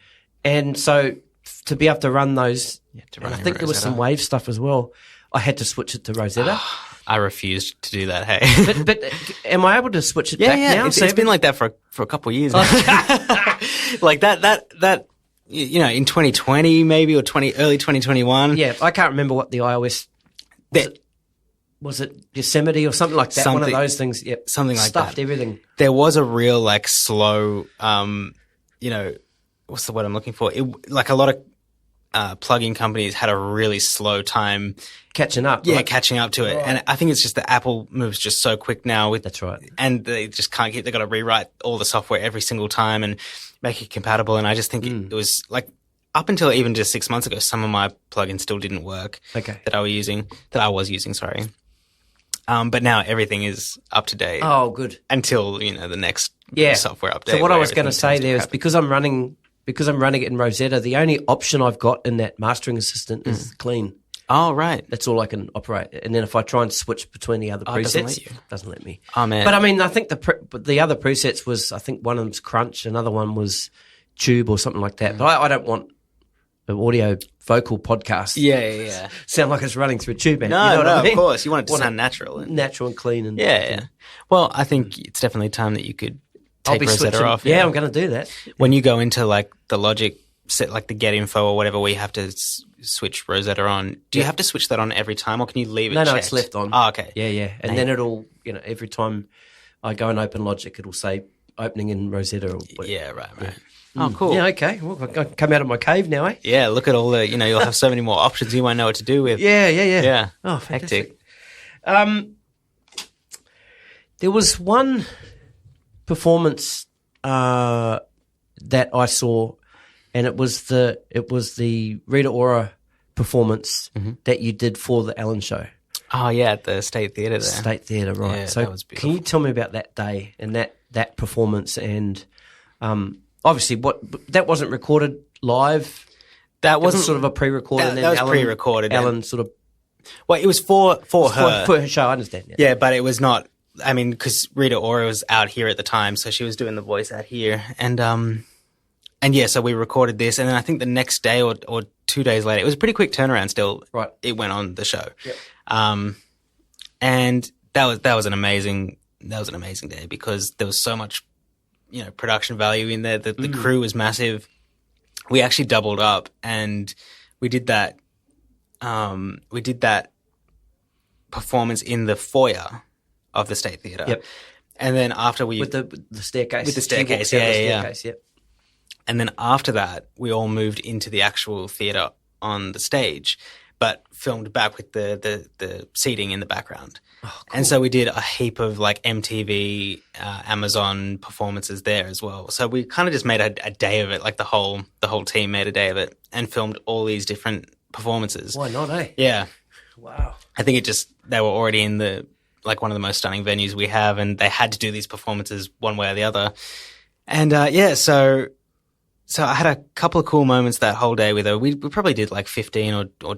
And so to be able to run those, I think there was some Wave stuff as well, I had to switch it to Rosetta. I refused to do that. Hey, but am I able to switch it back now? It's been like that for a couple of years now. Like that. In 2020 maybe, or early 2021. Yeah, I can't remember what the iOS. Was it Yosemite or something like that? One of those things. Yep, something like stuffed that. Everything. There was a real slow. What's the word I'm looking for? A lot of plugin companies had a really slow time catching up. Yeah, catching up to it. Right. And I think it's just that Apple moves just so quick now. That's right. And they just can't they've got to rewrite all the software every single time and make it compatible. And I just think it was up until even just 6 months ago, some of my plugins still didn't work. Okay. That I was using, sorry. But now everything is up to date. Oh, good. Until, the next software update. So what I was going to say there is, because I'm running it in Rosetta, the only option I've got in that mastering assistant is clean. Oh, right. That's all I can operate. And then if I try and switch between the other presets, it doesn't let me. Oh, man. But I mean, I think the other presets was, I think one of them's Crunch, another one was Tube or something like that. But I don't want an audio vocal podcast. Yeah. Sound like it's running through a tube amp. No, you know what I mean? Of course. You want it to sound natural. Natural and clean. And yeah. Well, I think it's definitely time that you could take Rosetta off. Yeah, I'm going to do that. When you go into the Logic set, the get info or whatever, where you have to switch Rosetta on, do you have to switch that on every time, or can you leave it checked? No, it's left on. Oh, okay. Yeah. And then it'll, every time I go and open Logic, it'll say opening in Rosetta. Or whatever. Yeah, right. Oh, cool. Yeah, okay. Well, I can come out of my cave now, eh? Yeah, look at all the, you'll have so many more options you won't know what to do with. Yeah. Yeah. Oh, fantastic. Hectic. There was one performance that I saw, and it was the Rita Ora performance that you did for the Ellen show. Oh yeah, at the State Theatre there. State Theatre, right. Yeah, so that was beautiful. Can you tell me about that day and that performance, and obviously that wasn't recorded live? That wasn't sort of a pre-recorded. That was pre-recorded. Ellen sort of. Well, it was for her. For her show, I understand. Yeah, but it was not. I mean, because Rita Ora was out here at the time, so she was doing the voice out here, and yeah, so we recorded this, and then I think the next day or 2 days later, it was a pretty quick turnaround. Still, right? It went on the show. Yep. And that was an amazing day, because there was so much, production value in there. The crew was massive. we actually doubled up and we did that. We did that performance in the foyer of the State Theatre. Yep. And then after we with the staircase, with the staircase, yeah. Yep. And then after that, we all moved into the actual theatre on the stage, but filmed back with the seating in the background. Oh, cool. And so we did a heap of like MTV, Amazon performances there as well. So we kind of just made a day of it, like the whole team made a day of it and filmed all these different performances. Why not, eh? Yeah. Wow. I think they were already in like one of the most stunning venues we have, and they had to do these performances one way or the other. And so I had a couple of cool moments that whole day with her. We probably did like 15 or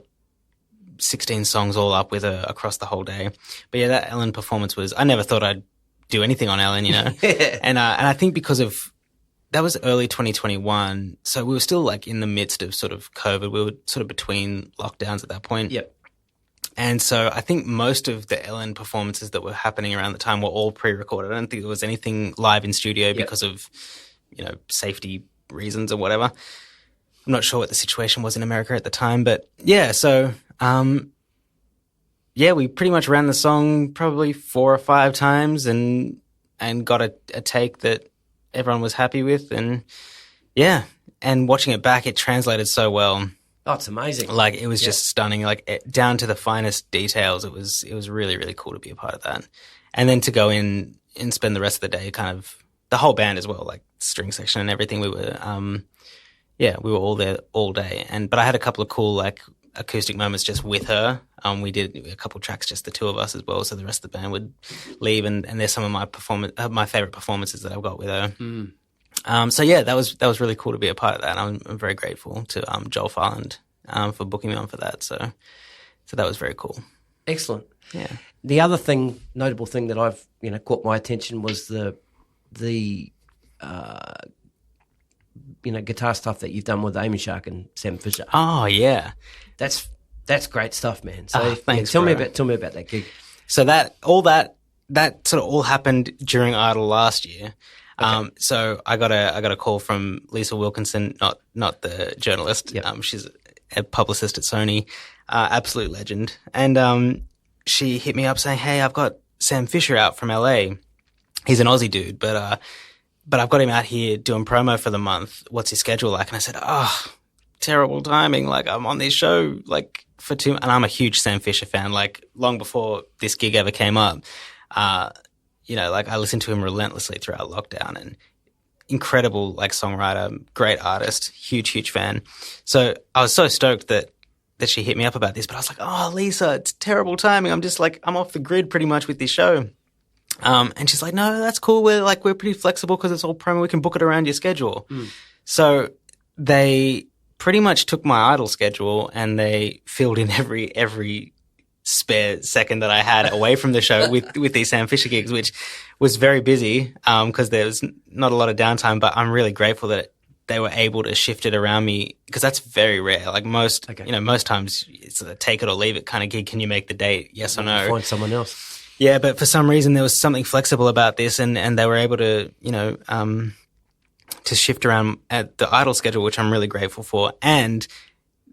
16 songs all up with her across the whole day. But yeah, that Ellen performance I never thought I'd do anything on Ellen, you know. Yeah. And I think because of that was early 2021, so we were still like in the midst of sort of COVID. We were sort of between lockdowns at that point. Yep. And so I think most of the Ellen performances that were happening around the time were all pre-recorded. I don't think there was anything live in studio because of, you know, safety reasons or whatever. I'm not sure what the situation was in America at the time, but yeah, so we pretty much ran the song probably 4 or 5 times and got a take that everyone was happy with, and yeah, and watching it back, it translated so well. Oh, it's amazing. Like it was just stunning, like down to the finest details. It was really, really cool to be a part of that. And then to go in and spend the rest of the day, kind of the whole band as well, like string section and everything. We were, we were all there all day. But I had a couple of cool like acoustic moments just with her. We did a couple of tracks, just the two of us as well. So the rest of the band would leave, and there's some of my favorite performances that I've got with her. Mm. So yeah, that was really cool to be a part of that. I'm very grateful to Joel Farland for booking me on for that. So that was very cool. Excellent. Yeah. The other notable thing that I've caught my attention was the guitar stuff that you've done with Amy Shark and Sam Fisher. Oh yeah, that's great stuff, man. So thanks. Tell me about that gig. So that sort of all happened during Idol last year. Okay. So I got a call from Lisa Wilkinson, not the journalist. Yep. She's a publicist at Sony, absolute legend. And she hit me up saying, "Hey, I've got Sam Fisher out from LA. He's an Aussie dude, but I've got him out here doing promo for the month. What's his schedule like?" And I said, "Oh, terrible timing. Like I'm on this show like for 2, and I'm a huge Sam Fisher fan. Like long before this gig ever came up." Like I listened to him relentlessly throughout lockdown, and incredible like songwriter, great artist, huge fan. So I was so stoked that she hit me up about this, but I was like, "Oh, Lisa, it's terrible timing. I'm just like, I'm off the grid pretty much with this show." And she's like, "No, that's cool. We're pretty flexible because it's all promo. We can book it around your schedule." Mm. So they pretty much took my Idol schedule and they filled in every spare second that I had away from the show with these Sam Fisher gigs, which was very busy because there was not a lot of downtime. But I'm really grateful that they were able to shift it around me, because that's very rare. Like most times it's a take it or leave it kind of gig. Can you make the date? Yes or no? Find someone else. Yeah, but for some reason there was something flexible about this, and they were able to to shift around at the Idol schedule, which I'm really grateful for. And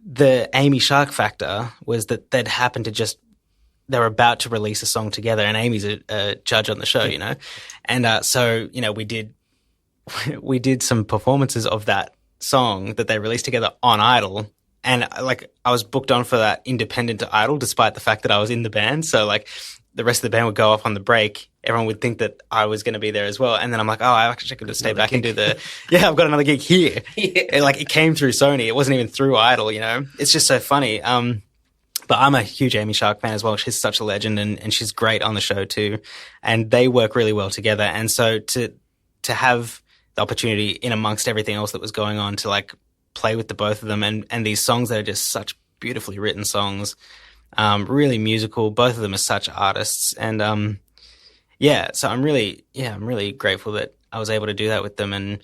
the Amy Shark factor was that they'd happened to they were about to release a song together, and Amy's a judge on the show, and so we did some performances of that song that they released together on Idol. And like I was booked on for that independent to Idol, despite the fact that I was in the band. So like the rest of the band would go off on the break. Everyone would think that I was going to be there as well. And then I'm like, "Oh, I actually could stay back and do I've got another gig here." Yeah. It came through Sony. It wasn't even through Idol, It's just so funny. But I'm a huge Amy Shark fan as well. She's such a legend, and she's great on the show too. And they work really well together. And so to have the opportunity in amongst everything else that was going on to like play with the both of them and these songs that are just such beautifully written songs, really musical. Both of them are such artists. And so I'm really grateful that I was able to do that with them and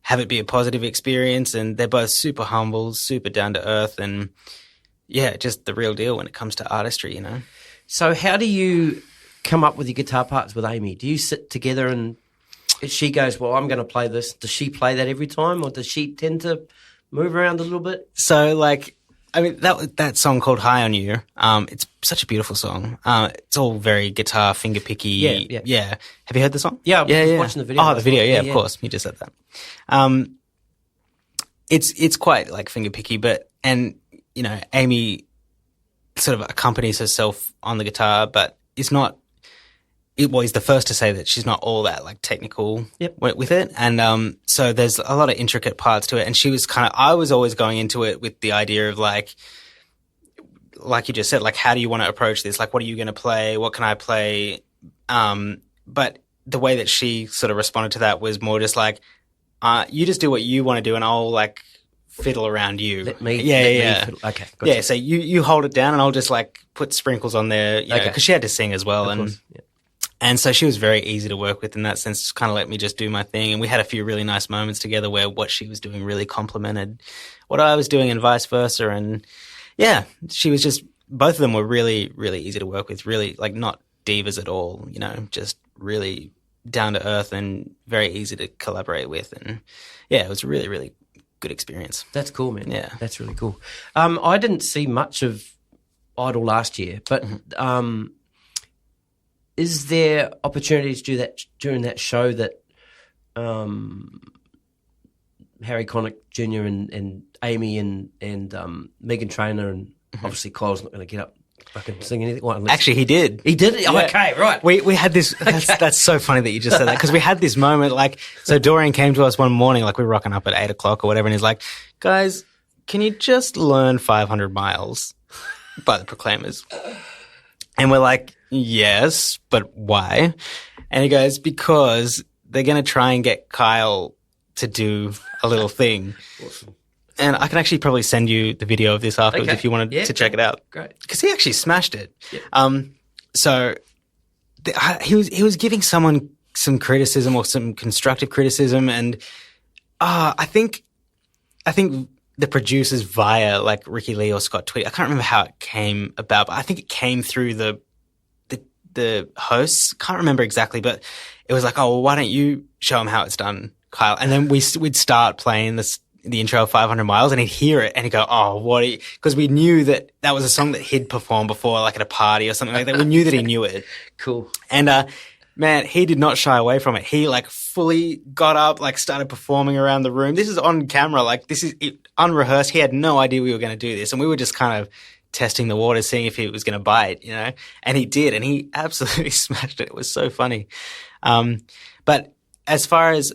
have it be a positive experience. And they're both super humble, super down to earth, and just the real deal when it comes to artistry, So how do you come up with your guitar parts with Amy? Do you sit together and she goes, "Well, I'm going to play this"? Does she play that every time, or does she tend to move around a little bit. So, like, I mean, that song called High on You, it's such a beautiful song. It's all very guitar, finger picky. Yeah. Have you heard the song? Yeah, I was watching the video. Oh, the video, yeah, of course. You just said that. It's quite, like, finger picky, and, you know, Amy sort of accompanies herself on the guitar, but it's not, he's the first to say that she's not all that, like, technical with it. And so there's a lot of intricate parts to it. And she was I was always going into it with the idea of, like you just said, like, how do you want to approach this? Like, what are you going to play? What can I play? But the way that she sort of responded to that was more just like, you just do what you want to do and I'll, like, fiddle around you. Let me fiddle. Okay, gotcha. Yeah, so you hold it down and I'll just, like, put sprinkles on there, you know, because she had to sing as well. And so she was very easy to work with in that sense, just kind of let me just do my thing. And we had a few really nice moments together where what she was doing really complemented what I was doing and vice versa. And yeah, she was just, both of them were really, really easy to work with, really, like, not divas at all, you know, just really down to earth and very easy to collaborate with. And yeah, it was a really, really good experience. That's cool, man. Yeah. That's really cool. I didn't see much of Idol last year, but is there opportunities to do that during that show that Harry Connick Jr. and Amy and Megan Trainor and obviously Kyle's not going to get up fucking sing anything? Well, actually, he did. He did? Yeah. Oh, okay, right. We had this, that's so funny that you just said that, because we had this moment, like, so Dorian came to us one morning, like, we were rocking up at 8 o'clock or whatever, and he's like, guys, can you just learn 500 Miles by the Proclaimers? And we're like, yes, but why? And he goes, because they're going to try and get Kyle to do a little thing. Awesome. And I can actually probably send you the video of this afterwards if you wanted to check it out. Great. Because he actually smashed it. Yeah. So he was giving someone some criticism or some constructive criticism, and I think the producers via, like, Ricky Lee or Scott Tweed, I can't remember how it came about, but I think it came through the hosts. Can't remember exactly, but it was like, oh, well, why don't you show him how it's done, Kyle? And then we'd start playing the intro of 500 Miles, and he'd hear it and he'd go, oh, what? Because we knew that was a song that he'd performed before, like at a party or something like that. We knew that he knew it. Cool. And man, he did not shy away from it. He, like, fully got up, like, started performing around the room. This is on camera. Like, this is unrehearsed. He had no idea we were going to do this. And we were just kind of testing the waters, seeing if he was going to bite, you know. And he did. And he absolutely smashed it. It was so funny. But as far as,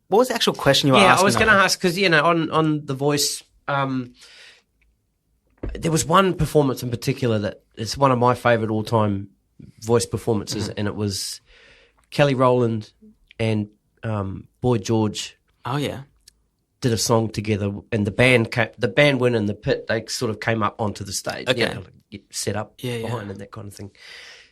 what was the actual question you were asking? Yeah, I was going to ask, because, you know, on The Voice, there was one performance in particular that is one of my favourite all-time voice performances, and it was Kelly Rowland and Boy George. Oh yeah, did a song together, and the band went in the pit. They sort of came up onto the stage, get set up behind and that kind of thing.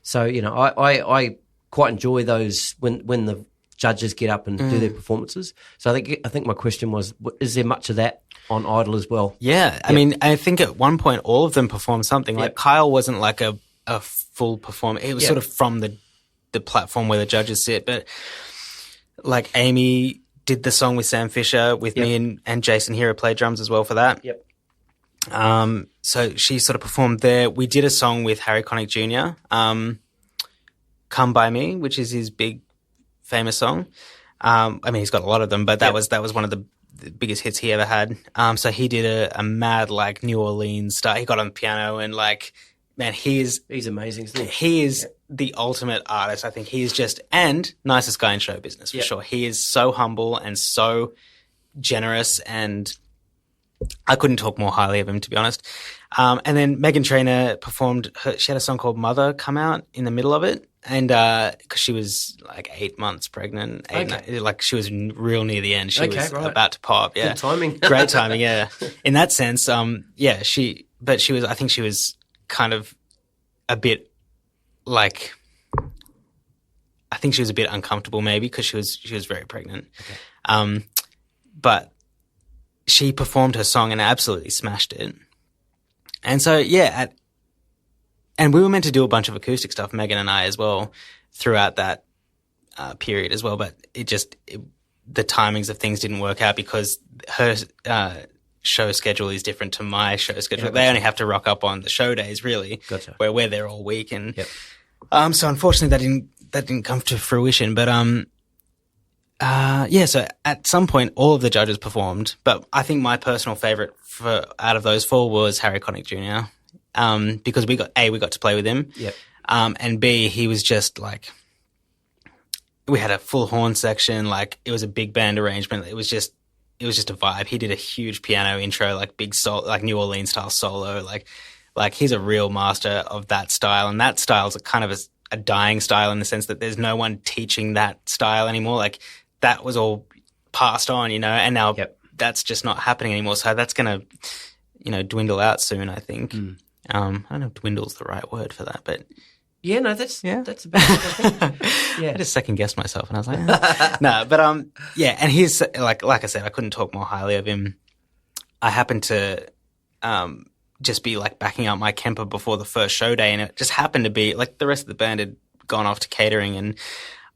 So, you know, I quite enjoy those when the judges get up and do their performances. So I think my question was, is there much of that on Idol as well? Yeah, I mean, I think at one point all of them performed something. Like Kyle wasn't like a full performer. It was sort of from the platform where the judges sit. But like Amy did the song with Sam Fisher with me, and Jason Hero played drums as well for that. Yep. So she sort of performed there. We did a song with Harry Connick Jr., Come By Me, which is his big famous song. I mean, he's got a lot of them, but that was one of the biggest hits he ever had. So he did a mad, like, New Orleans style. He got on the piano and, like, man, he's amazing, isn't he? He is the ultimate artist. I think he's just, and nicest guy in show business for sure. He is so humble and so generous, and I couldn't talk more highly of him, to be honest. And then Megan Trainor performed, she had a song called Mother come out in the middle of it. And because she was like 8 months pregnant, like she was real near the end. She was about to pop. Yeah, good timing. Great timing. Yeah, in that sense, but she was. I think she was kind of a bit like. I think she was a bit uncomfortable, maybe because she was very pregnant. Okay. But she performed her song and absolutely smashed it. And so and we were meant to do a bunch of acoustic stuff, Megan and I as well, throughout that period as well. But the timings of things didn't work out because her show schedule is different to my show schedule. Yeah, they only have to rock up on the show days, really, Gotcha. where we're there all week. And Yep. so unfortunately that didn't come to fruition. But so at some point all of the judges performed, but I think my personal favorite out of those 4 was Harry Connick Jr. Because we got to play with him. Yep. And B, he was just like, we had a full horn section, like it was a big band arrangement. It was just a vibe. He did a huge piano intro, like big soul, like New Orleans style solo. Like he's a real master of that style. And that style is kind of a dying style in the sense that there's no one teaching that style anymore. Like that was all passed on, and now that's just not happening anymore. So that's going to, dwindle out soon, I think. I don't know if dwindle's the right word for that, but yeah, no, that's about it, I think. Yeah. I just second guessed myself and I was like, no, but and he's like I said, I couldn't talk more highly of him. I happened to just be like backing out my Kemper before the first show day, and it just happened to be like the rest of the band had gone off to catering, and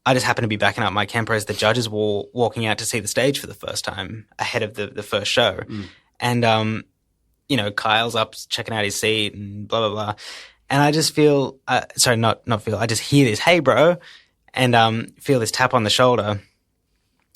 I just happened to be backing up my Kemper as the judges were walking out to see the stage for the first time ahead of the first show. And, Kyle's up checking out his seat and blah, blah, blah. And I just feel, I just hear this, "Hey, bro," and feel this tap on the shoulder.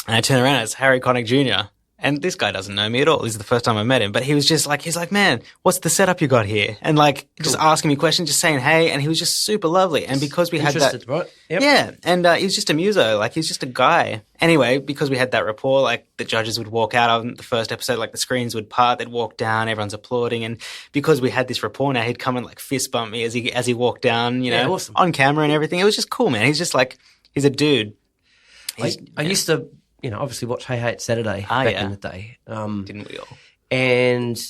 And I turn around and it's Harry Connick Jr. And this guy doesn't know me at all. This is the first time I met him. But he was just like, he's like, "Man, what's the setup you got here?" And like, just asking me questions, just saying hey. And he was just super lovely. And because we had that. Right? Yep. Yeah. And he was just a muso. Like, he's just a guy. Anyway, because we had that rapport, like the judges would walk out on the first episode, like the screens would part, they'd walk down, everyone's applauding. And because we had this rapport now, he'd come and like fist bump me as he walked down, awesome. on camera and everything. It was just cool, man. He's just like, he's a dude. I used to, obviously watch Hey Hey It's Saturday back in the day. Didn't we all? And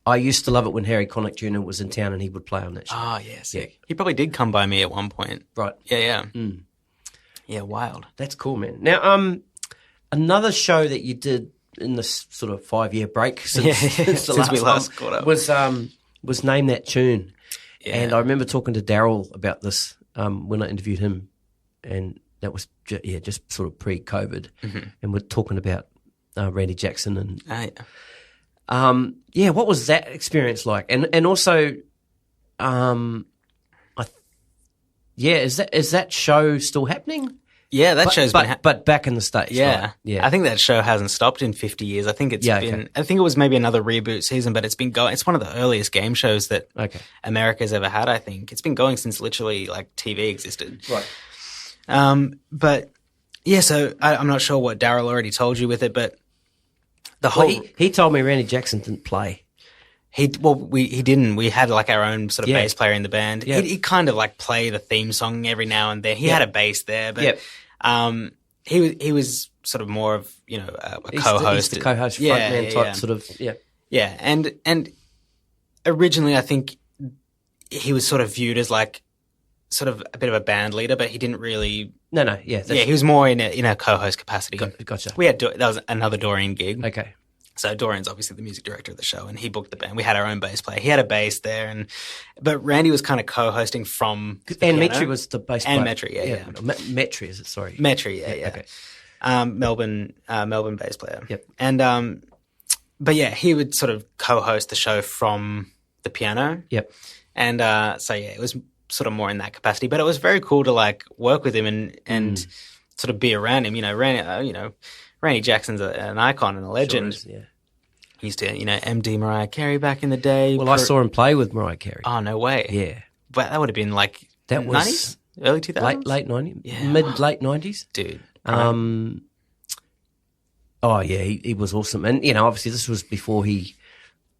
I used to love it when Harry Connick Jr. was in town and he would play on that show. Oh, yes. Yeah. He probably did come by me at one point. Right. Yeah. Yeah, wild. That's cool, man. Now, another show that you did in this sort of 5-year break since we last caught up was Name That Tune. Yeah. And I remember talking to Daryl about this when I interviewed him, and that was just sort of pre-COVID, and we're talking about Randy Jackson and what was that experience like? And also, is that show still happening? Yeah, that show's been but back in the States. Yeah, right? Yeah. I think that show hasn't stopped in 50 years. I think it's been. I think it was maybe another reboot season, but it's been going. It's one of the earliest game shows that America's ever had. I think it's been going since literally like TV existed. Right. But yeah, so I'm not sure what Daryl already told you with it, but the whole he told me Randy Jackson didn't play. He didn't. We had like our own sort of bass player in the band. Yeah. He'd kind of like play the theme song every now and then. He had a bass there, but he was sort of more of a co-host. He's the co-host, frontman type sort of Yeah, and originally I think he was sort of viewed as like sort of a bit of a band leader, but he didn't really. He was more in a co-host capacity. Gotcha. That was another Dorian gig. Okay. So Dorian's obviously the music director of the show, and he booked the band. We had our own bass player. He had a bass there, but Randy was kind of co-hosting from the and piano. Metri was the bass player. And Metri, yeah. Metri, is it? Sorry. Metri, yeah. Okay. Melbourne bass player. Yep. And but yeah, he would sort of co-host the show from the piano. Yep. And it was sort of more in that capacity, but it was very cool to like work with him and sort of be around him. Randy Jackson's an icon and a legend. Sure is, He used to, MD Mariah Carey back in the day. Well, I saw him play with Mariah Carey. Oh, no way. Yeah. But that would have been like that 90s? Was early 2000s? Late 90s? Yeah. Late 90s? Dude. He was awesome. And, obviously this was before he,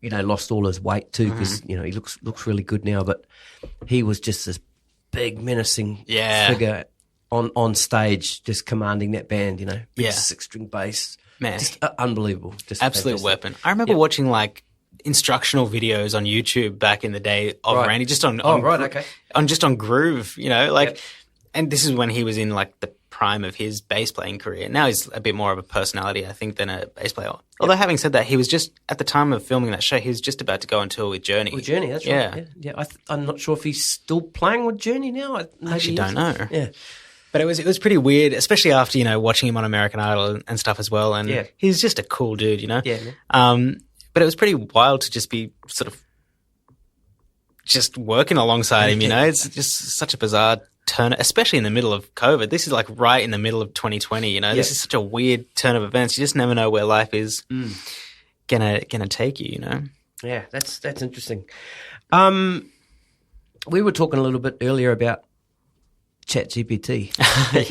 lost all his weight too, because, he looks really good now. But he was just this big, menacing figure on stage, just commanding that band, big 6-string bass. Man. Just unbelievable. Just absolute fantastic. weapon. I remember watching like instructional videos on YouTube back in the day of Randy, just on Groove, and this is when he was in like the prime of his bass playing career. Now he's a bit more of a personality, I think, than a bass player. Although having said that, he was just at the time of filming that show, he was just about to go on tour with Journey. With Journey, that's right. Yeah. I'm not sure if he's still playing with Journey now. I actually don't know. Yeah. But it was pretty weird, especially after, watching him on American Idol and stuff as well. And he's just a cool dude, Yeah. But it was pretty wild to just be sort of just working alongside him, you know. It's just such a bizarre turn, especially in the middle of COVID. This is like right in the middle of 2020, you know. This is such a weird turn of events. You just never know where life is gonna take you, you know. Yeah, that's interesting. We were talking a little bit earlier about ChatGPT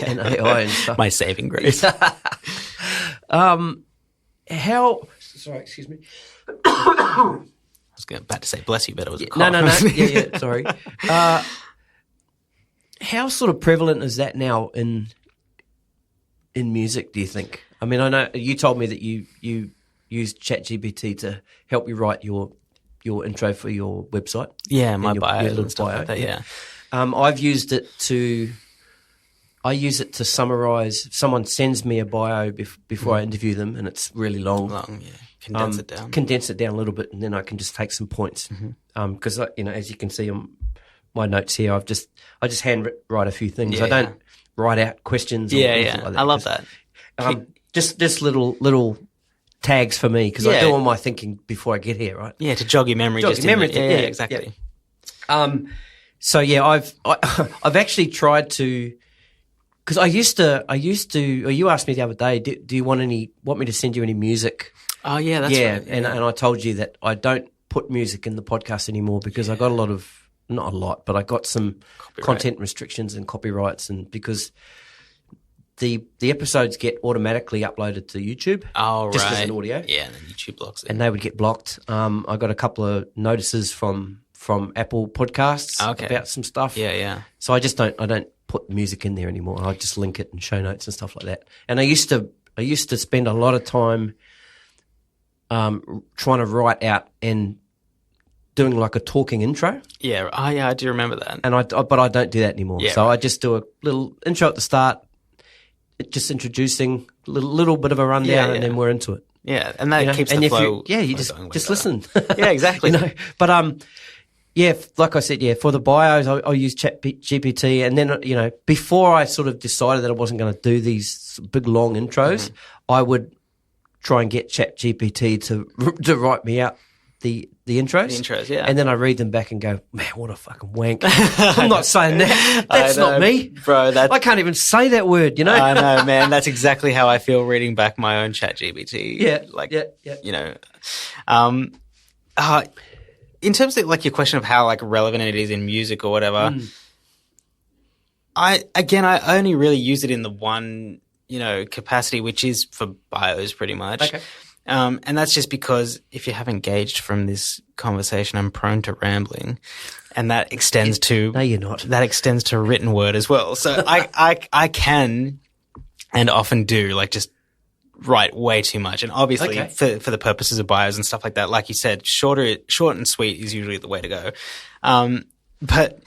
and AI and stuff. My saving grace. Sorry, excuse me. I was about to say bless you, but it was a cough. No. Yeah, sorry. How sort of prevalent is that now in music, do you think? I mean, I know you told me that you use ChatGPT to help you write your intro for your website. Yeah, my bio and stuff like that, yeah. I've used it to summarize. Someone sends me a bio before I interview them, and it's really long. Yeah. Condense it down a little bit, and then I can just take some points. Because as you can see on my notes here, I just write a few things. I don't write out questions. Yeah. Like that. I love that. Just little tags for me, because I do all my thinking before I get here, right? Yeah, to jog your memory. Yeah, exactly. Yeah. So yeah, I've actually tried to, because I used to. Or you asked me the other day, do you want me to send you any music? Oh yeah, that's right. And I told you that I don't put music in the podcast anymore because I got not a lot, but I got some content restrictions and copyrights, and because the episodes get automatically uploaded to YouTube. Oh, just as an audio. Yeah, and then YouTube blocks it. And they would get blocked. I got a couple of notices from Apple Podcasts about some stuff. Yeah. So I don't put music in there anymore. I just link it in show notes and stuff like that. And I used to spend a lot of time trying to write out and doing like a talking intro. Yeah. Oh, yeah, I do remember that. And but I don't do that anymore. Yeah, so I just do a little intro at the start, just introducing a little bit of a rundown, and then we're into it. Yeah, and that keeps the flow. You just listen. Yeah, exactly. But like I said, for the bios, I'll use ChatGPT, and then before I sort of decided that I wasn't going to do these big long intros, I would try and get ChatGPT to write me out the intros. The intros, yeah. And then I read them back and go, man, what a fucking wank. I'm not saying that. That's not me. Bro, I can't even say that word, I know, man. That's exactly how I feel reading back my own ChatGPT. Yeah. In terms of like your question of how like relevant it is in music or whatever, I only really use it in the one, capacity, which is for bios pretty much. Okay. And that's just because if you have engaged from this conversation, I'm prone to rambling, and that extends to... No, you're not. That extends to written word as well. So I can and often do like just write way too much. And obviously for the purposes of bios and stuff like that, like you said, short and sweet is usually the way to go. But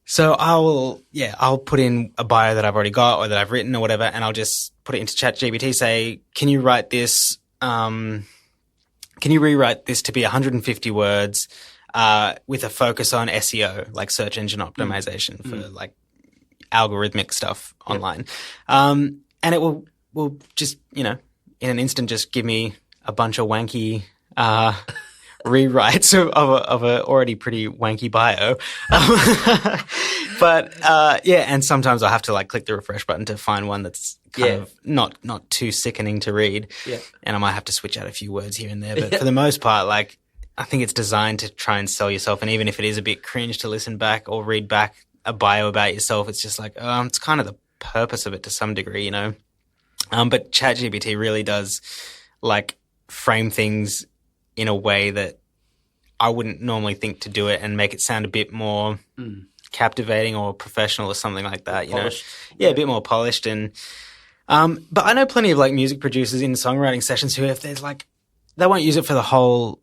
so I'll put in a bio that I've already got or that I've written or whatever, and I'll just put it into ChatGPT, say, can you write this, can you rewrite this to be 150 words, with a focus on SEO, like search engine optimization for like algorithmic stuff online. And it will just, in an instant just give me a bunch of wanky, rewrites of a already pretty wanky bio. But and sometimes I have to like click the refresh button to find one that's kind of not too sickening to read. Yeah. And I might have to switch out a few words here and there. But for the most part, like, I think it's designed to try and sell yourself. And even if it is a bit cringe to listen back or read back a bio about yourself, it's just like, it's kind of the purpose of it to some degree, But ChatGPT really does like frame things in a way that I wouldn't normally think to do it and make it sound a bit more captivating or professional or something like that, polished. Yeah, a bit more polished. And but I know plenty of like music producers in songwriting sessions who, if there's like, they won't use it for the whole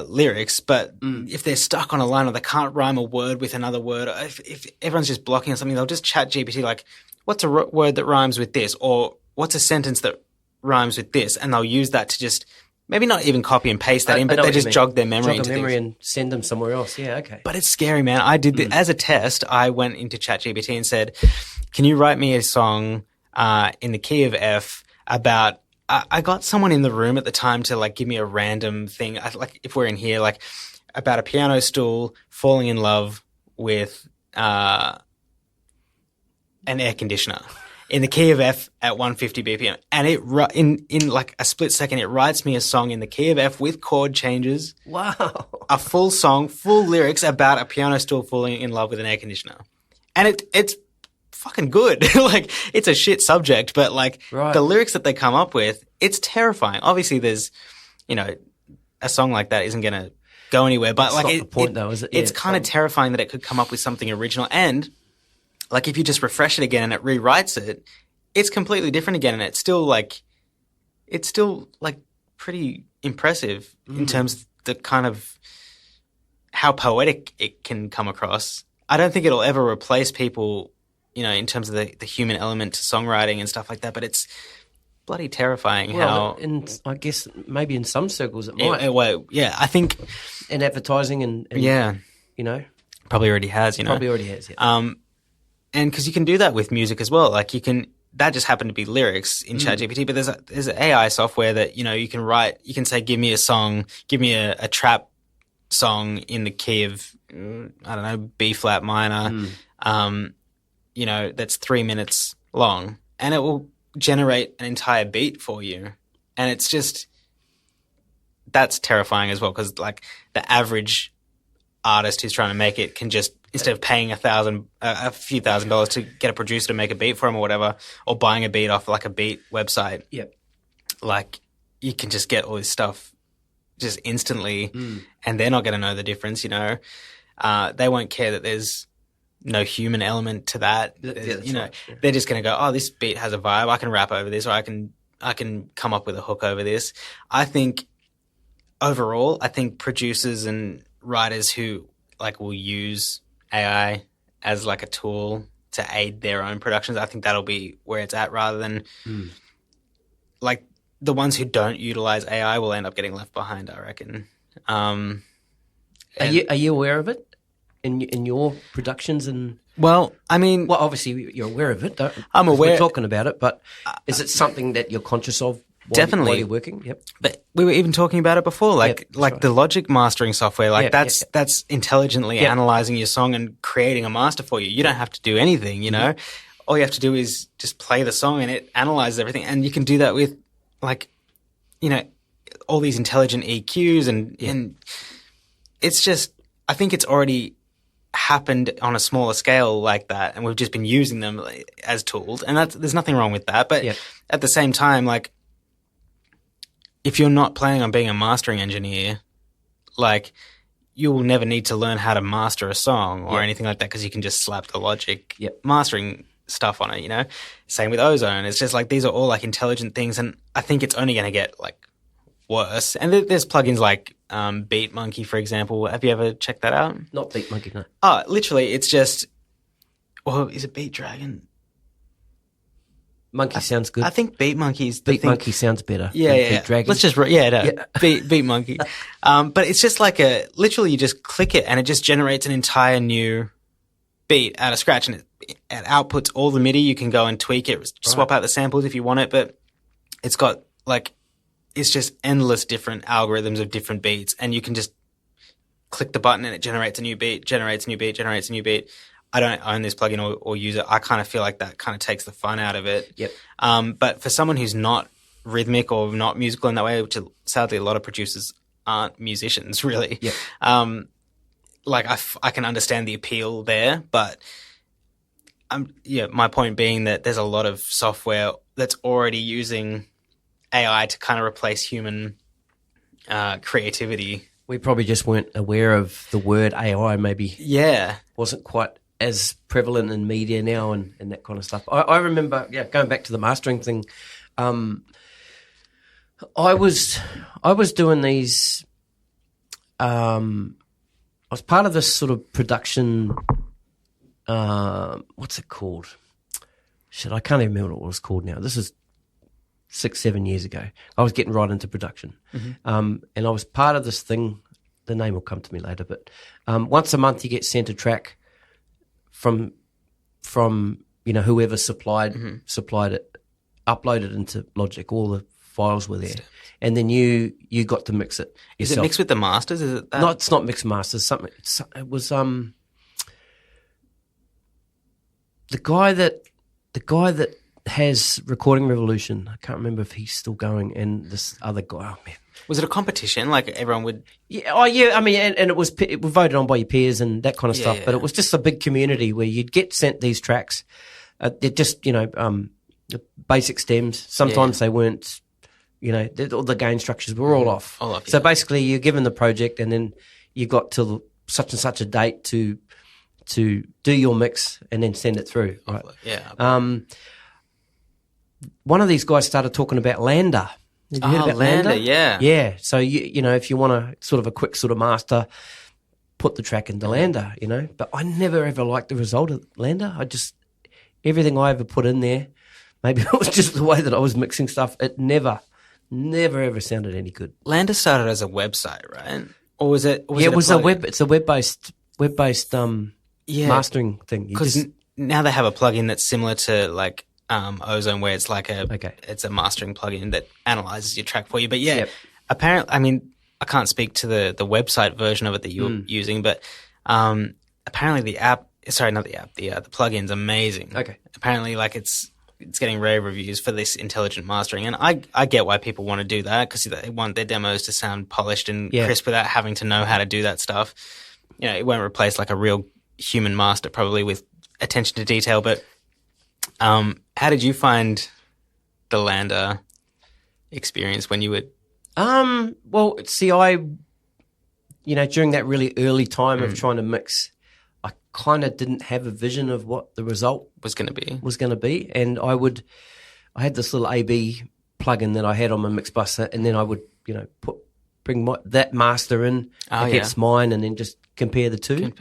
lyrics, but if they're stuck on a line or they can't rhyme a word with another word, or if everyone's just blocking or something, they'll just chat GPT like, what's a word that rhymes with this, or what's a sentence that rhymes with this, and they'll use that to just maybe not even copy and paste that in, but they just jog their memory into things. And send them somewhere else. Yeah, okay. But it's scary, man. I did as a test. I went into ChatGPT and said, "Can you write me a song in the key of F about I got someone in the room at the time to like give me a random thing. Like if we're in here, like about a piano stool falling in love with an air conditioner in the key of F at 150 BPM, and it in like a split second, it writes me a song in the key of F with chord changes. Wow! A full song, full lyrics about a piano stool falling in love with an air conditioner, and it's fucking good. Like, it's a shit subject, but like the lyrics that they come up with, it's terrifying. Obviously, there's, you know, a song like that isn't going to go anywhere, but that's like not the point, though, is it? Yeah, it's kind of terrifying that it could come up with something original. And like, if you just refresh it again and it rewrites it, it's completely different again. And it's still like pretty impressive in terms of the kind of how poetic it can come across. I don't think it'll ever replace people, you know, in terms of the human element to songwriting and stuff like that, but it's bloody terrifying how... And I guess maybe in some circles it might. Well, yeah, I think... In advertising and yeah. You know? Probably already has, you know? Probably already has, yeah. And because you can do that with music as well. Like, you can... That just happened to be lyrics in ChatGPT, but there's an AI software that, you know, you can write... You can say, give me a song, give me a trap song in the key of, I don't know, B-flat minor, you know, that's 3 minutes long, and it will generate an entire beat for you. And it's just, that's terrifying as well, because like the average artist who's trying to make it can just, instead of paying a few $1,000s to get a producer to make a beat for him or whatever, or buying a beat off like a beat website, like you can just get all this stuff just instantly, and they're not going to know the difference, you know. They won't care that there's no human element to that. You know, they're just going to go, oh, this beat has a vibe. I can rap over this, or I can come up with a hook over this. I think overall, producers and writers who like will use AI as like a tool to aid their own productions, I think that'll be where it's at, rather than like the ones who don't utilize AI will end up getting left behind, I reckon. Are you aware of it in your productions? And well, I mean, well, obviously you're aware of it. I'm aware. We're talking about it, but is it something that you're conscious of? Definitely, while you're working. Yep. But we were even talking about it before, like the Logic mastering software. Like that's intelligently analyzing your song and creating a master for you. You don't have to do anything, you know. All you have to do is just play the song and it analyzes everything. And you can do that with, like, you know, all these intelligent EQs and it's just, I think it's already happened on a smaller scale like that, and we've just been using them as tools, and there's nothing wrong with that. But at the same time, like, if you're not planning on being a mastering engineer, like, you will never need to learn how to master a song or anything like that, because you can just slap the Logic mastering stuff on it, you know? Same with Ozone. It's just like, these are all like intelligent things, and I think it's only going to get like worse. And there's plugins like Beat Monkey, for example. Have you ever checked that out? Not Beat Monkey, no. Oh, literally, it's just, well, is it Beat Dragon? Monkey sounds good. I think Beat Monkey's the thing. Monkey sounds better. Yeah. Beat Dragon. Let's just Beat Monkey. But it's just like literally you just click it and it just generates an entire new beat out of scratch, and it outputs all the MIDI. You can go and tweak it, swap out the samples if you want it, but it's got like, it's just endless different algorithms of different beats, and you can just click the button and it generates a new beat, generates a new beat, generates a new beat. I don't own this plugin or use it. I kind of feel like that kind of takes the fun out of it. Yep. But for someone who's not rhythmic or not musical in that way, which sadly a lot of producers aren't musicians really. Yep. Like I can understand the appeal there, but my point being that there's a lot of software that's already using AI to kind of replace human creativity. We probably just weren't aware of the word AI. Maybe wasn't quite as prevalent in media now and that kind of stuff. I remember, going back to the mastering thing, I was doing these. I was part of this sort of production. What's it called? Shit, I can't even remember what it was called now. This is 6-7 years ago. I was getting right into production, and I was part of this thing. The name will come to me later, but once a month you get sent a track from whoever supplied it, uploaded into Logic, all the files were there, and then you got to mix it yourself. Is it mixed with the masters? Is it that? No, it's not mixed masters. It was the guy that has Recording Revolution. I can't remember if he's still going, and this other guy. Oh man. Was it a competition? Like everyone would? Yeah. Oh, yeah. I mean, and it was voted on by your peers and that kind of stuff. Yeah. But it was just a big community where you'd get sent these tracks. They're just basic stems. Sometimes they weren't. All the gain structures were all off. All off. So basically, you're given the project, and then you got till such and such a date to do your mix, and then send it through. Right? Yeah. One of these guys started talking about Lander. Have you heard about Lander? Yeah. Yeah. So, if you want a sort of a quick sort of master, put the track into Lander, But I never ever liked the result of Lander. Everything I ever put in there, maybe it was just the way that I was mixing stuff, it never ever sounded any good. Lander started as a website, right? Or was it? It's a web-based mastering thing. Because now they have a plugin that's similar to like Ozone, where it's like it's a mastering plugin that analyzes your track for you. But apparently, I mean, I can't speak to the website version of it that you're using, but apparently the plugin's amazing. Okay. Apparently, like it's getting rave reviews for this intelligent mastering, and I get why people want to do that, because they want their demos to sound polished and crisp without having to know how to do that stuff. It won't replace like a real human master probably with attention to detail, but how did you find the Lander experience when you would? Well, see, I, during that really early time of trying to mix, I kind of didn't have a vision of what the result was going to be. And I had this little AB plugin that I had on my mix bus, and then I would, bring that master in against mine, and then just compare the two.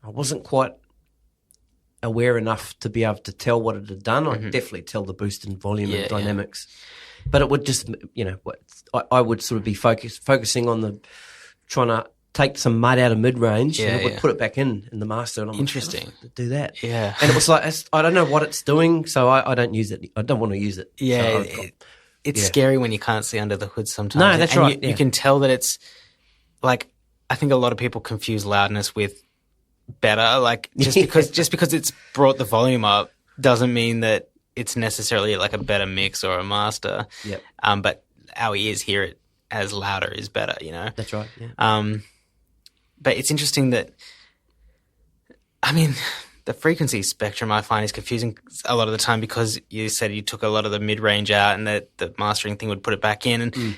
I wasn't quite aware enough to be able to tell what it had done. I could definitely tell the boost in volume and dynamics, but it would just, I would sort of be focusing on trying to take some mud out of mid range, and it would put it back in the master. And I'm interesting. Like, oh, do that, And it was like, I don't know what it's doing, so I don't use it. I don't want to use it. Yeah, so it's scary when you can't see under the hood sometimes. No, that's right. You can tell that it's like, I think a lot of people confuse loudness with better. Like just because it's brought the volume up doesn't mean that it's necessarily like a better mix or a master. Yep. But our ears hear it as louder is better. That's right. Yeah. But it's interesting that, I mean, the frequency spectrum I find is confusing a lot of the time, because you said you took a lot of the mid range out and that the mastering thing would put it back in, and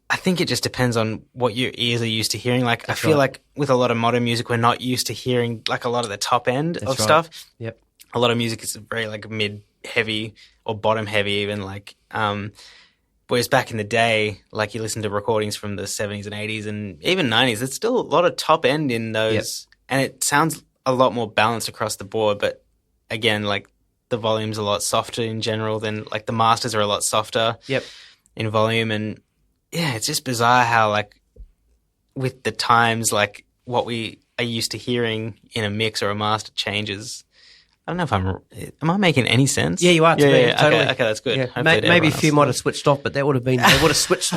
I think it just depends on what your ears are used to hearing. Like, I feel like with a lot of modern music, we're not used to hearing like a lot of the top end of stuff. Yep. A lot of music is very like mid heavy or bottom heavy even, like, whereas back in the day, like you listen to recordings from the 70s and 80s and even 90s, there's still a lot of top end in those, and it sounds a lot more balanced across the board. But again, like the volume's a lot softer in general than, like, the masters are a lot softer in volume. And yeah, it's just bizarre how, like, with the times, like what we are used to hearing in a mix or a master changes. I don't know if am I making any sense? Yeah, you are. Yeah. Totally. Okay, that's good. Yeah. Maybe a few might have switched off, but they would have switched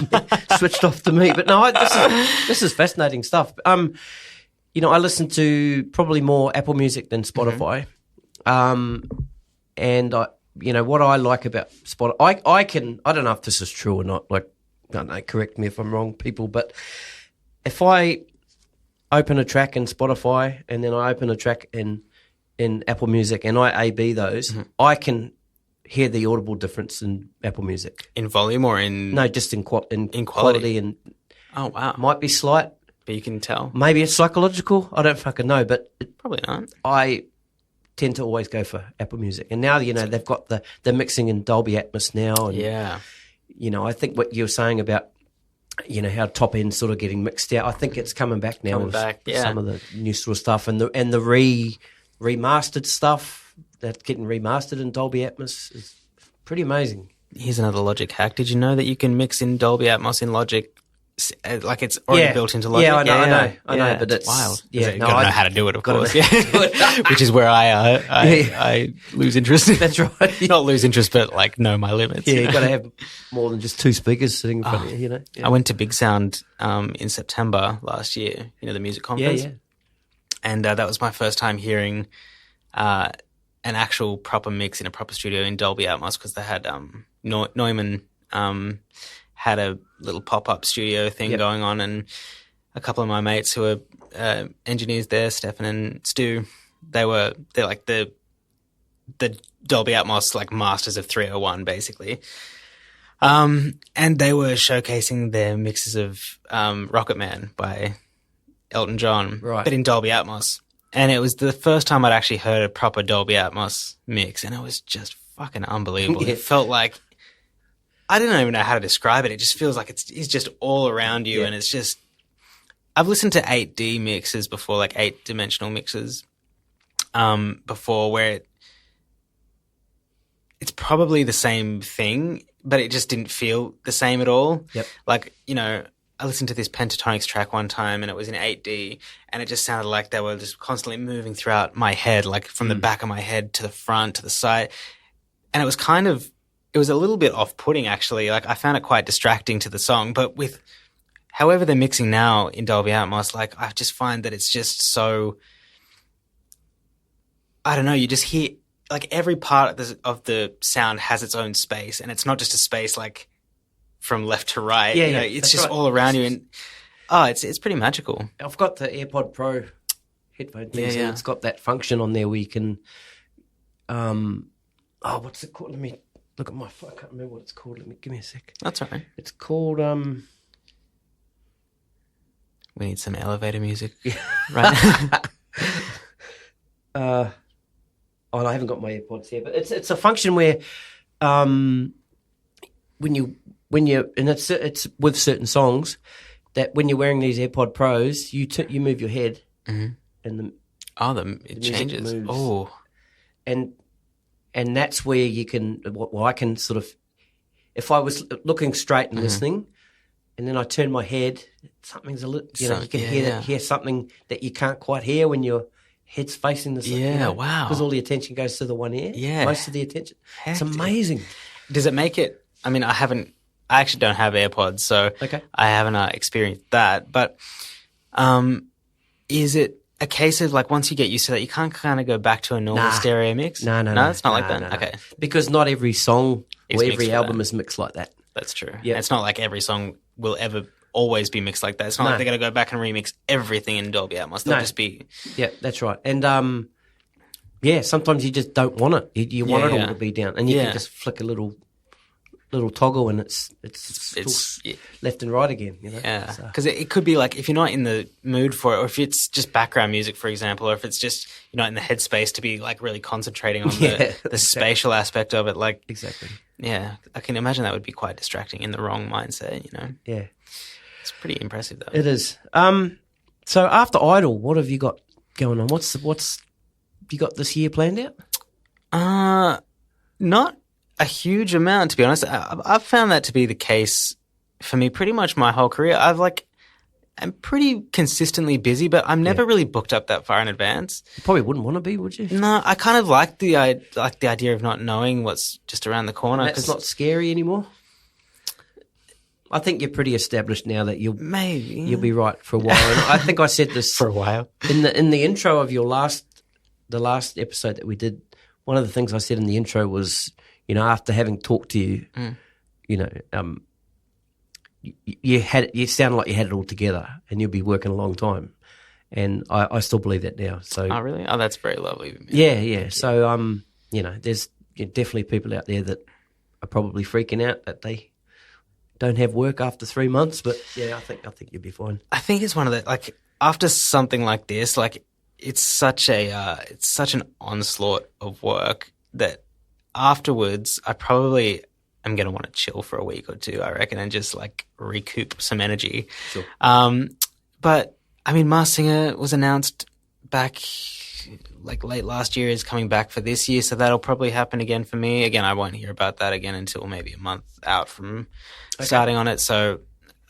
off to me. But no, this is fascinating stuff. I listen to probably more Apple Music than Spotify. And what I like about Spotify, I don't know if this is true or not. Like, I don't know, correct me if I'm wrong, people. But if I open a track in Spotify and then I open a track in Apple Music and I A/B those, I can hear the audible difference in Apple Music. In volume or in... No, just in quality. And oh, wow. Might be slight. But you can tell. Maybe it's psychological. I don't fucking know, but... Probably not. I tend to always go for Apple Music. And now, they've got the mixing in Dolby Atmos now. And, I think what you were saying about, how top end sort of getting mixed out, I think it's coming back now with some of the new sort of stuff. And the remastered stuff that's getting remastered in Dolby Atmos is pretty amazing. Here's another Logic hack. Did you know that you can mix in Dolby Atmos in Logic like it's already built into Logic. Yeah, I know, but it's wild. Yeah, you gotta know how to do it, of course. Which is where I lose interest. That's right. Not lose interest, but like know my limits. Yeah, you got to have more than just two speakers sitting in front of you. You know. Yeah. I went to Big Sound in September last year. You know, the music conference. Yeah. And that was my first time hearing an actual proper mix in a proper studio in Dolby Atmos, because they had Neumann had a little pop-up studio thing going on, and a couple of my mates who were engineers there, Stefan and Stu, they're like the Dolby Atmos like masters of 301 basically. And they were showcasing their mixes of Rocket Man by Elton John, right, but in Dolby Atmos. And it was the first time I'd actually heard a proper Dolby Atmos mix, and it was just fucking unbelievable. It felt like, I don't even know how to describe it. It just feels like it's just all around you, and it's just, I've listened to 8D mixes before, like 8-dimensional mixes before, where it's probably the same thing, but it just didn't feel the same at all. Yep. Like, you know, I listened to this Pentatonics track one time, and it was in 8D, and it just sounded like they were just constantly moving throughout my head, like from the back of my head to the front, to the side. And it was it was a little bit off-putting, actually. Like, I found it quite distracting to the song, but with however they're mixing now in Dolby Atmos, like, I just find that it's just so, I don't know, you just hear, like, every part of the sound has its own space, and it's not just a space, like, from left to right. Yeah, you know, it's just right. all around you, and it's pretty magical. I've got the AirPod Pro headphone things, and it's got that function on there where you can, what's it called? Let me look at my phone. I can't remember what it's called. Give me a sec. That's all right. It's called We need some elevator music, right? I haven't got my AirPods here, but it's a function where when you and it's with certain songs that when you're wearing these AirPod Pros, you move your head, and it changes. Moves. Oh, and that's where you can. Well, I can sort of, if I was looking straight and listening, and then I turn my head, something's a little. You know, you can hear something that you can't quite hear when your head's facing the side. Yeah, wow. Because all the attention goes to the one ear. Yeah, most of the attention. Hectic. It's amazing. Does it make it? I mean, I actually don't have AirPods, so I haven't experienced that. But is it a case of, like, once you get used to that, you can't kind of go back to a normal stereo mix? No, it's not like that? No. Okay. Because not every song It's or every mixed for album that. is mixed like that. That's true. Yeah. It's not like every song will ever always be mixed like that. It's not like they're going to go back and remix everything in Dolby Atmos. They'll just be... Yeah, that's right. And, sometimes you just don't want it. You want it all to be down. And you can just flick a little toggle, and it's left and right again, you know? Yeah, because it could be like, if you're not in the mood for it, or if it's just background music, for example, or if it's just you're not in the headspace to be like really concentrating on the spatial aspect of it, like exactly. Yeah, I can imagine that would be quite distracting in the wrong mindset, you know? Yeah. It's pretty impressive, though. It is. So after Idol, what have you got going on? What's you got this year planned out? Not a huge amount, to be honest. I've found that to be the case for me pretty much my whole career. I'm pretty consistently busy, but I'm never really booked up that far in advance. You probably wouldn't want to be, would you? No, I kind of like the idea of not knowing what's just around the corner. And that's not scary anymore? I think you're pretty established now that you'll be right for a while. And I think I said this for a while in the intro of the last episode that we did. One of the things I said in the intro was, you know, after having talked to you, you know, you sounded like you had it all together, and you'll be working a long time. And I still believe that now. So, oh really? Oh, that's very lovely. Yeah. So you know, there's definitely people out there that are probably freaking out that they don't have work after 3 months, but yeah, I think you'll be fine. I think it's one of the, like, after something like this, like, it's such an onslaught of work that afterwards I probably am going to want to chill for a week or two, I reckon, and just like recoup some energy. Sure. But I mean, Masked Singer was announced back like late last year, is coming back for this year, so that'll probably happen again for me. Again, I won't hear about that again until maybe a month out from starting on it. So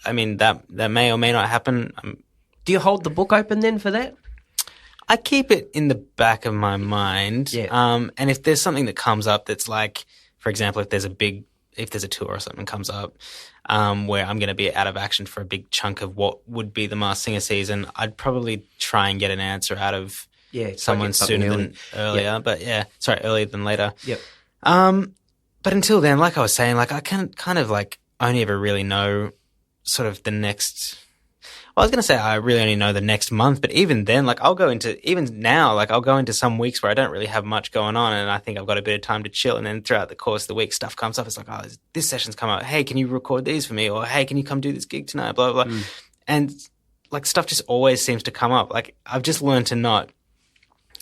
I mean, that may or may not happen. Do you hold the book open then for that? I keep it in the back of my mind. Yeah. And if there's something that comes up that's like, for example, if there's a tour or something comes up, where I'm going to be out of action for a big chunk of what would be the Masked Singer season, I'd probably try and get an answer out of someone sooner than earlier. Yep. But earlier than later. Yep. But until then, like I was saying, like I can kind of like only ever really know sort of the next. Well, I was going to say I really only know the next month, but even then, like I'll go into some weeks where I don't really have much going on, and I think I've got a bit of time to chill. And then throughout the course of the week, stuff comes up. It's like, oh, this session's come out. Hey, can you record these for me? Or hey, can you come do this gig tonight? Blah blah blah. And like stuff just always seems to come up. Like I've just learned to not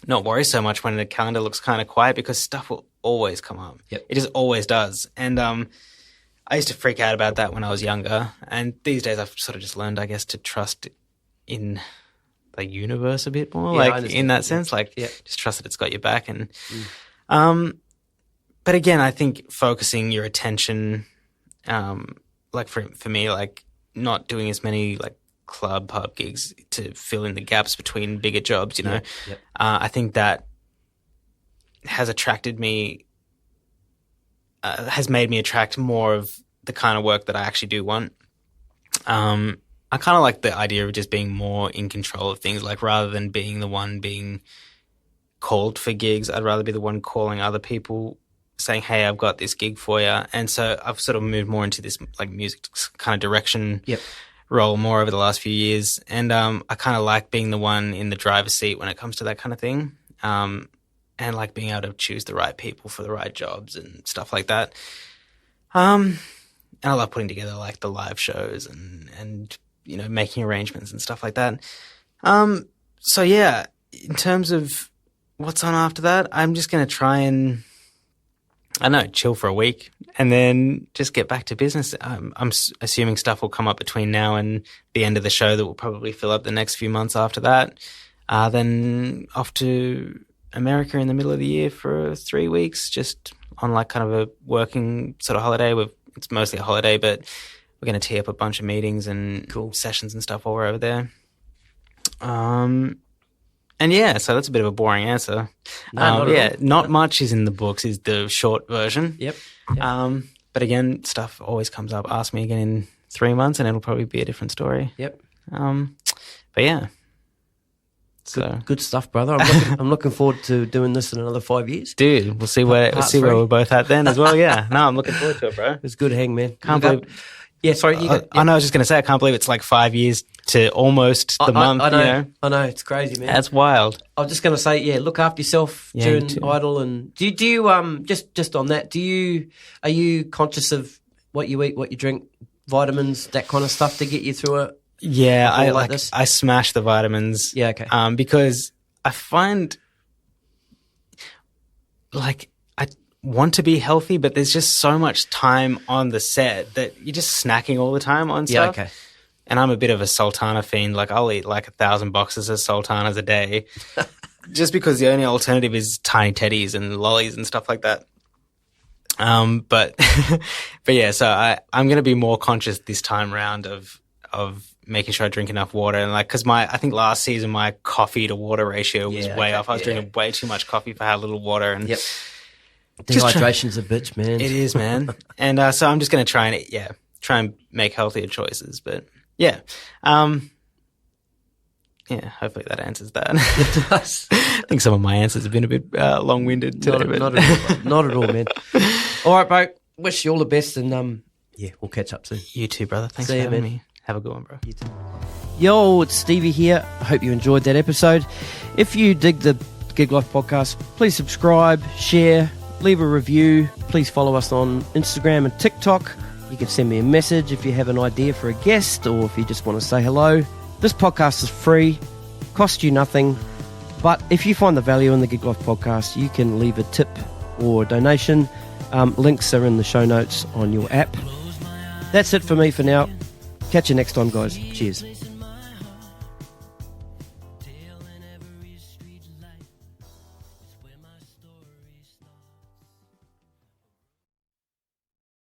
worry so much when the calendar looks kind of quiet, because stuff will always come up. Yep. It just always does. And I used to freak out about that when I was younger, and these days I've sort of just learned, I guess, to trust in the universe a bit more, like in that sense, like just trust that it's got your back. And but again, I think focusing your attention, like for me, like not doing as many like pub gigs to fill in the gaps between bigger jobs, you know, I think that has attracted me. Has made me attract more of the kind of work that I actually do want. I kind of like the idea of just being more in control of things, like rather than being the one being called for gigs, I'd rather be the one calling other people saying, hey, I've got this gig for you. And so I've sort of moved more into this like music kind of direction role more over the last few years. And I kind of like being the one in the driver's seat when it comes to that kind of thing. And like being able to choose the right people for the right jobs and stuff like that. And I love putting together like the live shows and you know, making arrangements and stuff like that. So yeah, in terms of what's on after that, I'm just going to try and, I don't know, chill for a week and then just get back to business. I'm assuming stuff will come up between now and the end of the show that will probably fill up the next few months after that. Then off to America in the middle of the year for 3 weeks, just on like kind of a working sort of holiday. It's mostly a holiday, but we're going to tee up a bunch of meetings and sessions and stuff while we're over there. And yeah, so that's a bit of a boring answer. Not much is in the books is the short version. Yep. But again, stuff always comes up. Ask me again in 3 months and it'll probably be a different story. Yep. But yeah. So good stuff, brother. I'm looking forward to doing this in another 5 years, dude. We'll see where we're both at then as well. Yeah, no, I'm looking forward to it, bro. It's good hang, man. Can't believe. Yeah, sorry. I know. I was just gonna say I can't believe it's like 5 years to almost the month. I know. You know? I know. It's crazy, man. That's wild. I was just gonna say, yeah, look after yourself during Idle, and do you just on that? Are you conscious of what you eat, what you drink, vitamins, that kind of stuff to get you through it? Yeah, I smash the vitamins. Yeah, okay. Because I find like I want to be healthy, but there's just so much time on the set that you're just snacking all the time on stuff. Yeah, okay. And I'm a bit of a Sultana fiend. Like I'll eat like 1,000 boxes of Sultanas a day, just because the only alternative is tiny teddies and lollies and stuff like that. But yeah, so I'm going to be more conscious this time round of making sure I drink enough water. And like, cause I think last season my coffee to water ratio was way off. I was drinking way too much coffee for how little water. And dehydration's a bitch, man. It is, man. And so I'm just going to try and make healthier choices. But yeah, hopefully that answers that. It does. I think some of my answers have been a bit long-winded today. Not at all, man. All right, bro. Wish you all the best, and we'll catch up soon. You too, brother. Thanks for having me. Have a good one, bro. You too. Yo, it's Stevie here. I hope you enjoyed that episode. If you dig the Gig Life podcast, please subscribe, share, leave a review. Please follow us on Instagram and TikTok. You can send me a message if you have an idea for a guest or if you just want to say hello. This podcast is free, costs you nothing, but if you find the value in the Gig Life podcast, you can leave a tip or a donation. Links are in the show notes on your app. That's it for me for now. Catch you next time, guys. Cheers.